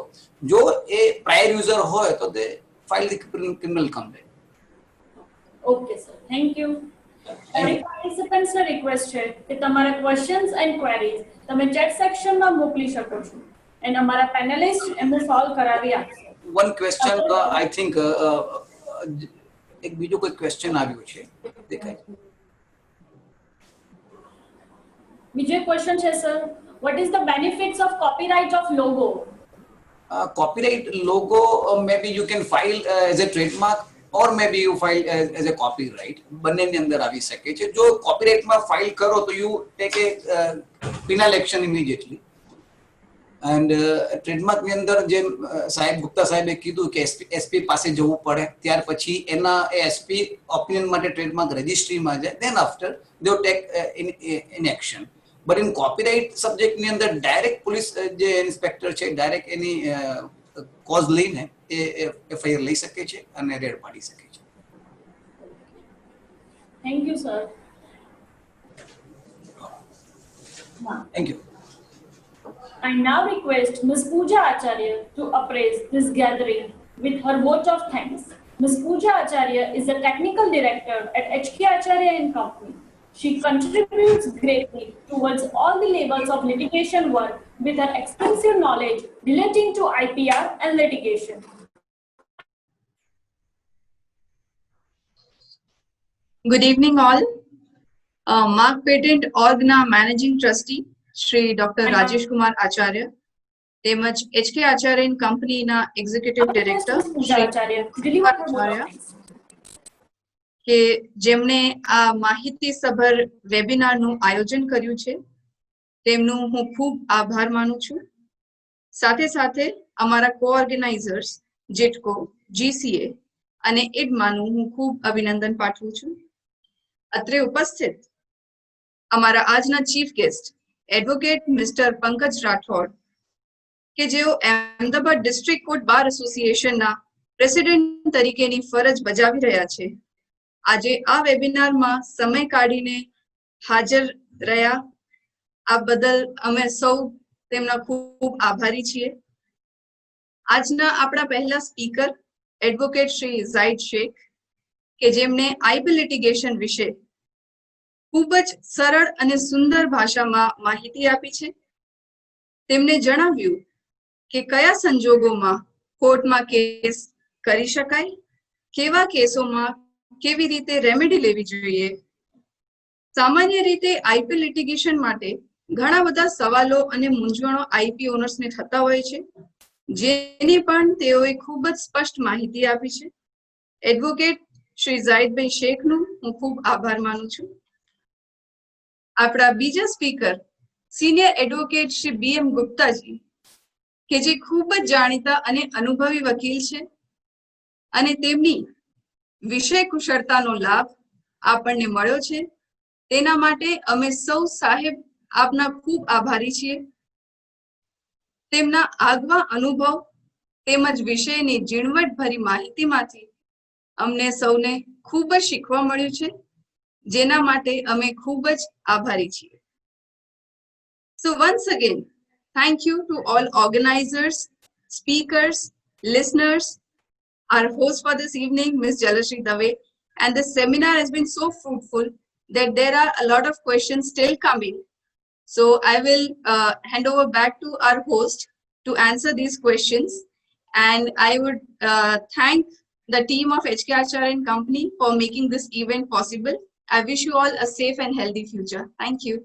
જો એ prior user હોય તો they file the criminal complaint. Okay sir, thank you. Every participants ને request છે કે તમારા questions and queries તમે chat section માં મોકલી શકો છો અને અમારા panelist એમને solve કરાવી આપશે. One question, I think એક બીજો કોઈ question આવ્યો છે દેખાય. બીજો એક question છે sir, what is the benefits of copyright of logo? Copyright logo, maybe you can file as a trademark or maybe you file as a copyright. બંનેની અંદર આવી શકે છે. જો કોપીરાઇટમાં ફાઇલ કરો તો you take a penal action immediately. And ટ્રેડમાર્કની અંદર જેમ સાહેબ ગુપ્તા સાહેબે કીધું કે એસપી પાસે જવું પડે, ત્યાર પછી એના એસપી ઓપિનિયન માટે ટ્રેડમાર્ક રજિસ્ટ્રીમાં જાય, then after they will take in action. But in copyright subject ની અંદર ડાયરેક્ટ પોલીસ જે ઇન્સ્પેક્ટર છે ડાયરેક્ટ એની કોઝ લઈને એ એફઆઈઆર લઈ શકે છે અને રેડ પાડી શકે છે. Thank you sir. Thank you. I now request Ms. Pooja Acharya to appraise this gathering with her vote of thanks. Ms. Pooja Acharya is the technical director at HK Acharya and Company. She contributes greatly towards all the levels of litigation work with her extensive knowledge relating to IPR and litigation. Good evening, all. Mark Patent Orgna Managing Trustee Shri Dr. Rajesh Kumar Acharya તેમજ HK Acharya and Company ના Executive Director Pooja Shri Acharya, deliver her Acharya please. કે જેમણે આ માહિતીસભર વેબિનારનું આયોજન કર્યું છે તેમનું હું ખૂબ આભાર માનું છું. સાથે સાથે અમારા કોઓર્ગેનાઇઝર્સ જેટકો, GCA અને ઇડમાનું હું ખૂબ અભિનંદન પાઠવું છું. અત્રે ઉપસ્થિત અમારા આજના chief guest advocate mister Pankaj Rathod કે જેઓ અહેમદાબાદ ડિસ્ટ્રિક્ટ કોર્ટ બાર એસોસિએશનના પ્રેસિડેન્ટ તરીકેની ફરજ બજાવી રહ્યા છે. આજે આ વેબિનારમાં સમય કાઢીને હાજર રહ્યા આ બદલ અમે સૌ તેમના ખૂબ આભારી છીએ. આજના આપણા પહેલા સ્પીકર એડવોકેટ શ્રી ઝાહિદ શેખ કે જેમણે આઈપી લિટિગેશન વિશે ખૂબ જ સરળ અને સુંદર ભાષામાં માહિતી આપી છે. તેમણે જણાવ્યું કે કયા સંજોગોમાં કોર્ટમાં કેસ કરી શકાય, કેવા કેસોમાં કેવી રીતે રેમેડી લેવી જોઈએ. સામાન્ય રીતે આઈપી લિટિગેશન માટે ઘણા બધા સવાલો અને મૂંઝવણો આઈપી ઓનર્સને થતા હોય છે, જેની પણ તેઓએ ખૂબ જ સ્પષ્ટ માહિતી આપી છે. એડવોકેટ શ્રી ઝાહિદભાઈ શેખનું હું ખૂબ આભાર માનું છું. આપણા બીજા speaker senior advocate Shri BM ગુપ્તાજી કે જે ખૂબ જ જાણીતા અને અનુભવી વકીલ છે અને તેમની વિષય કુશળતાનો લાભ આપણને મળ્યો છે તેના માટે અમે સૌ સાહેબ આપના ખૂબ આભારી છીએ. તેમના આગવા અનુભવ તેમજ વિષયની ઝીણવટભરી માહિતીમાંથી અમને સૌને ખૂબ જ શીખવા મળ્યું છે, જેના માટે અમે ખૂબ જ આભારી છીએ. So once again, thank you to all organizers, speakers, listeners, our host for this evening, Ms. Jalashri Dave, and the seminar has been so fruitful that there are a lot of questions still coming. So I will hand over back to our host to answer these questions, and I would thank the team of HK Acharya and Company for making this event possible. I wish you all a safe and healthy future. Thank you.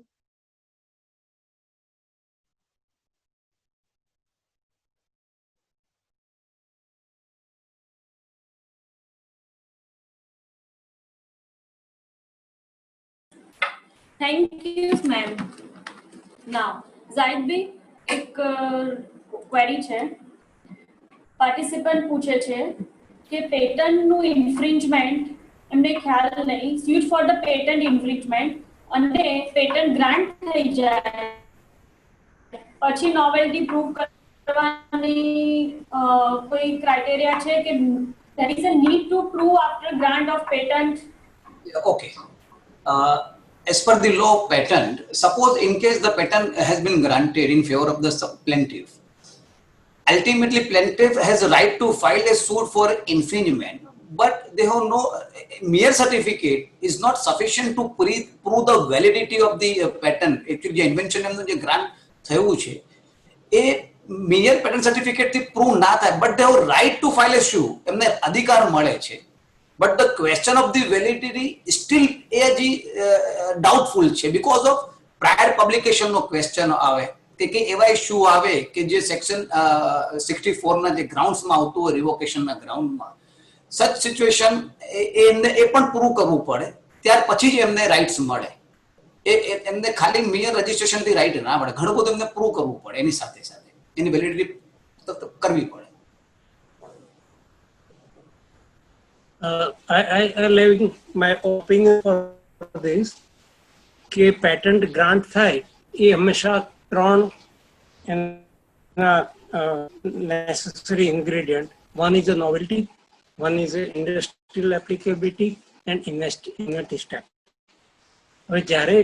Thank you, ma'am. Now, Zahid bhai, એક query છે. Participant પૂછે છે કે પેટન્ટનું infringement એમને ખ્યાલ નહીં, suite for the patent infringement અને patent grant થઈ જાય પછી નોવેલ્ટી પ્રૂવ કરવાની કોઈ ક્રાઇટેરિયા છે કે there is a need to prove after grant of patent? Okay. As per the law of patent, suppose in case the patent has been granted in favor of the plaintiff, ultimately plaintiff has a right to file a suit for infringement, but they have no mere certificate is not sufficient to prove the validity of the patent. Actually, the invention and the grant થયું છે એ mere patent certificate થી prove ના થાય, but they have right to file a suit. એમને અધિકાર મળે છે. But the question of the validity still doubtful છે because of prior publication no question આવે કે એવા ઇશ્યુ આવે કે જે સેક્શન 64 ના જે ગ્રાઉન્ડ્સ માં આવતું હોય રિવોકેશન ના ગ્રાઉન્ડ માં સચ સિચ્યુએશન એ પણ પ્રૂવ કરવું પડે, ત્યાર પછી જ એમને રાઇટ્સ મળે. એમને ખાલી મેયર રજિસ્ટ્રેશન થી રાઇટ ના મળે, ઘણું બધું એમને પ્રૂવ કરવું પડે, એની સાથે સાથે એની વેલિડિટી કરવી પડે. I leaving my opinion for this કે પેટન્ટ ગ્રાન્ટ થાય એ હંમેશા ત્રણ necessary ingredient. One is a novelty, one is a industrial applicability and inventive step. હવે જ્યારે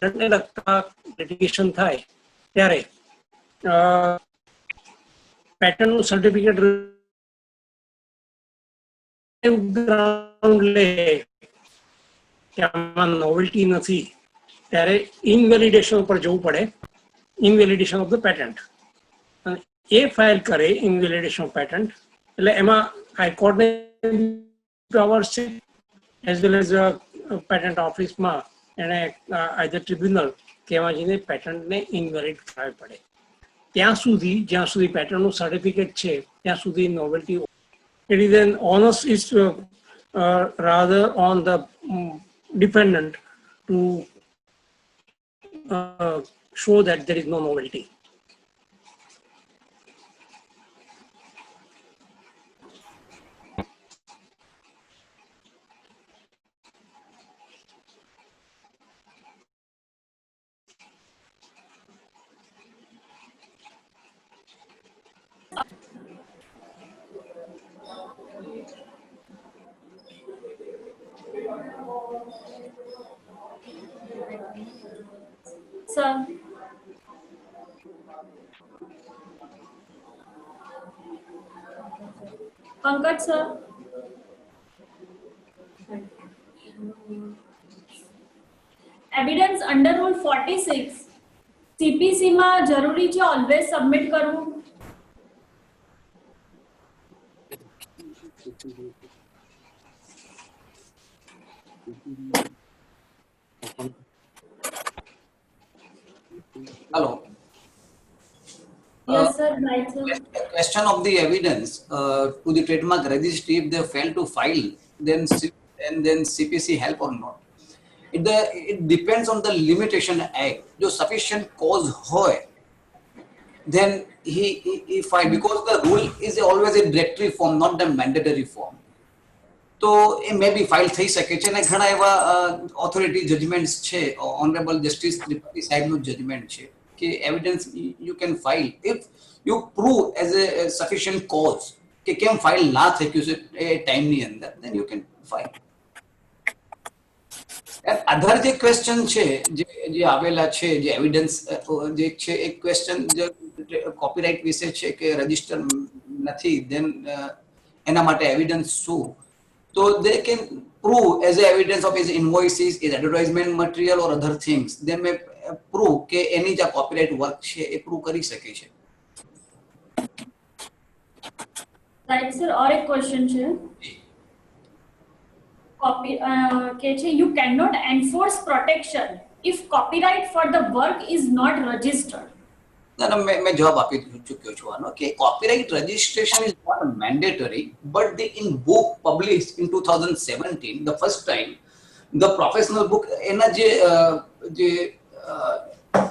પેટન્ટને લગતા લિટિગેશન થાય ત્યારે પેટન્ટનું સર્ટિફિકેટ ગ્રાઉન્ડ લે કે આમાં નોવેલ્ટી નથી ત્યારે ઇનવેલિડેશન ઉપર જવું પડે, ઇનવેલિડેશન ઓફ ધ પેટન્ટ. અને એ ફાઇલ કરે ઇનવેલિડેશન ઓફ પેટન્ટ એટલે એમાં હાઈકોર્ટને પાવર્સ છે એઝ વેલ એઝ પેટન્ટ ઓફિસમાં એને આઈધર ટ્રિબ્યુનલ કહેવા જઈને પેટન્ટને ઇનવેલિડ કરાવવી પડે. ત્યાં સુધી જ્યાં સુધી પેટર્નનું સર્ટિફિકેટ છે ત્યાં સુધી novelty. It is an onus is rather on the defendant to show that there is no novelty. Sir. Pankaj sir. Evidence under Rule 46 CPC માં જરૂરી છે always submit કરવું. Hello. Yes sir, right sir. Question of the evidence to the trademark registry, if they fail to file, then CPC help or not. It depends on the limitation act. जो sufficient cause होए, then he file, because the rule is always a directory form, not the mandatory form. તો એ મે બી file થઈ શકે છે અને ઘણા એવા authority judgements છે, ઓનરેબલ જસ્ટિસ ત્રિપાઠી સાહેબનું જજમેન્ટ છે કે evidence you can file if you prove as a sufficient cause કે કેમ ફાઇલ ના થઈ ગયું છે એ ટાઈમની અંદર, દેન યુ કેન ફાઇલ. અધર જે ક્વેશ્ચન છે જે આવેલા છે, જે એવિડન્સ જે છે એ ક્વેશ્ચન કોપીરાઇટ વિશે છે કે રજિસ્ટર નથી, દેન એના માટે એવિડન્સ શું? So they can prove as evidence of his invoices, his advertisement material or other things. They may prove કે એની જે copyright work છે એ prove કરી શકે છે. Right sir, और एक question છે. કે છે you cannot enforce protection if copyright for the work is not registered. ના મેં જવાબ આપી ચૂક્યો છું આનો કે copyright registration is not mandatory, but the in book published in 2017 the first time the professional book એના જે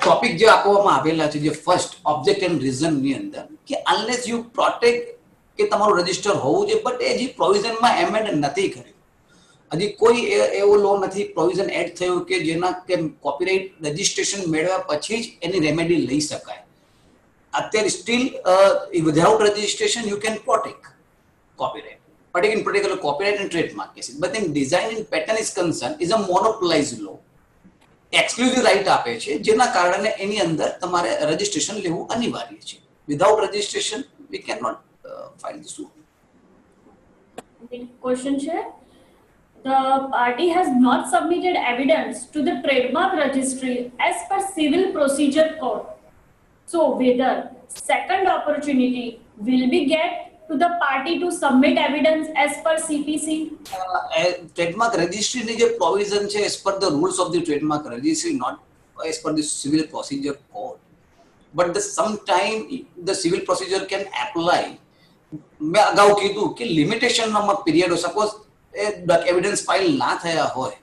ટોપિક જે આપવામાં આવેલા છે, જે ફર્સ્ટ ઓબ્જેક્ટ એન્ડ રીઝન ની અંદર કે અનલેસ યુ પ્રોટેક્ટ કે તમારું રજિસ્ટર હોવું જોઈએ, બટ એ જે પ્રોવિઝનમાં એમેન્ડ નથી કર્યું, હજી કોઈ એવો લો નથી પ્રોવિઝન એડ થયું કે જેના કે કોપીરાઇટ રજિસ્ટ્રેશન મેળવ્યા પછી જ એની રેમેડી લઈ શકાય. અત્યારે steel without registration you can protect copyright, but in particular copyright and trademark cases. But in design and patent is concerned is a monopolized law. Exclusive right આપે છે જેના કારણે એની અંદર તમારે રજિસ્ટ્રેશન લેવું અનિવાર્ય છે. Without registration we can not file the suit. Question છે, the party has not submitted evidence to the trademark registry as per civil procedure code. So whether second opportunity will be get to the party to submit evidence as per CPC? Trademark રજિસ્ટ્રીની જે provision છે as per the rules of the trademark registry, not as per the civil procedure code, but the sometime the civil procedure can apply. મેં અગાઉ કીધું કે લિમિટેશનનો period હોય, suppose evidence file ના થયા હોય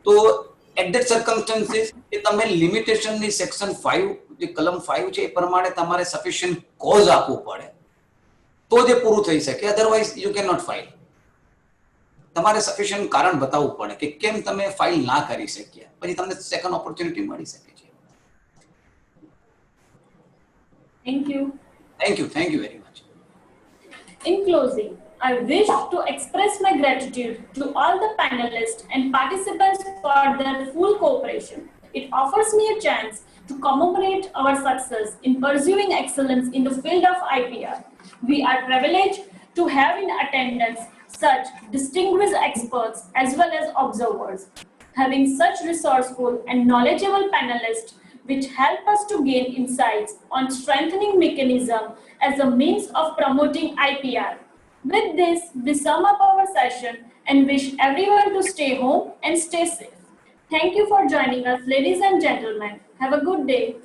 તો એટ ધેટ સર્કમસ્ટન્સીસ એ તમે લિમિટેશનની સેક્શન 5 જે કલમ 5 છે એ પ્રમાણે તમારે સફિશિયન્ટ કોઝ આપવું પડે તો જે પૂરું થઈ શકે, otherwise you can not file. તમારે સફિશિયન્ટ કારણ બતાવવું પડે કે કેમ તમે ફાઇલ ના કરી શક્યા, પછી તમને સેકન્ડ ઓપોર્ચ્યુનિટી મળી શકે છે. Thank you. Thank you very much. In closing, I wish to express my gratitude to all the panelists and participants for their full cooperation. It offers me a chance to commemorate our success in pursuing excellence in the field of IPR. We are privileged to have in attendance such distinguished experts as well as observers. Having such resourceful and knowledgeable panelists which help us to gain insights on strengthening mechanism as a means of promoting IPR With this, we sum up our session and wish everyone to stay home and stay safe. Thank you for joining us, ladies and gentlemen. Have a good day.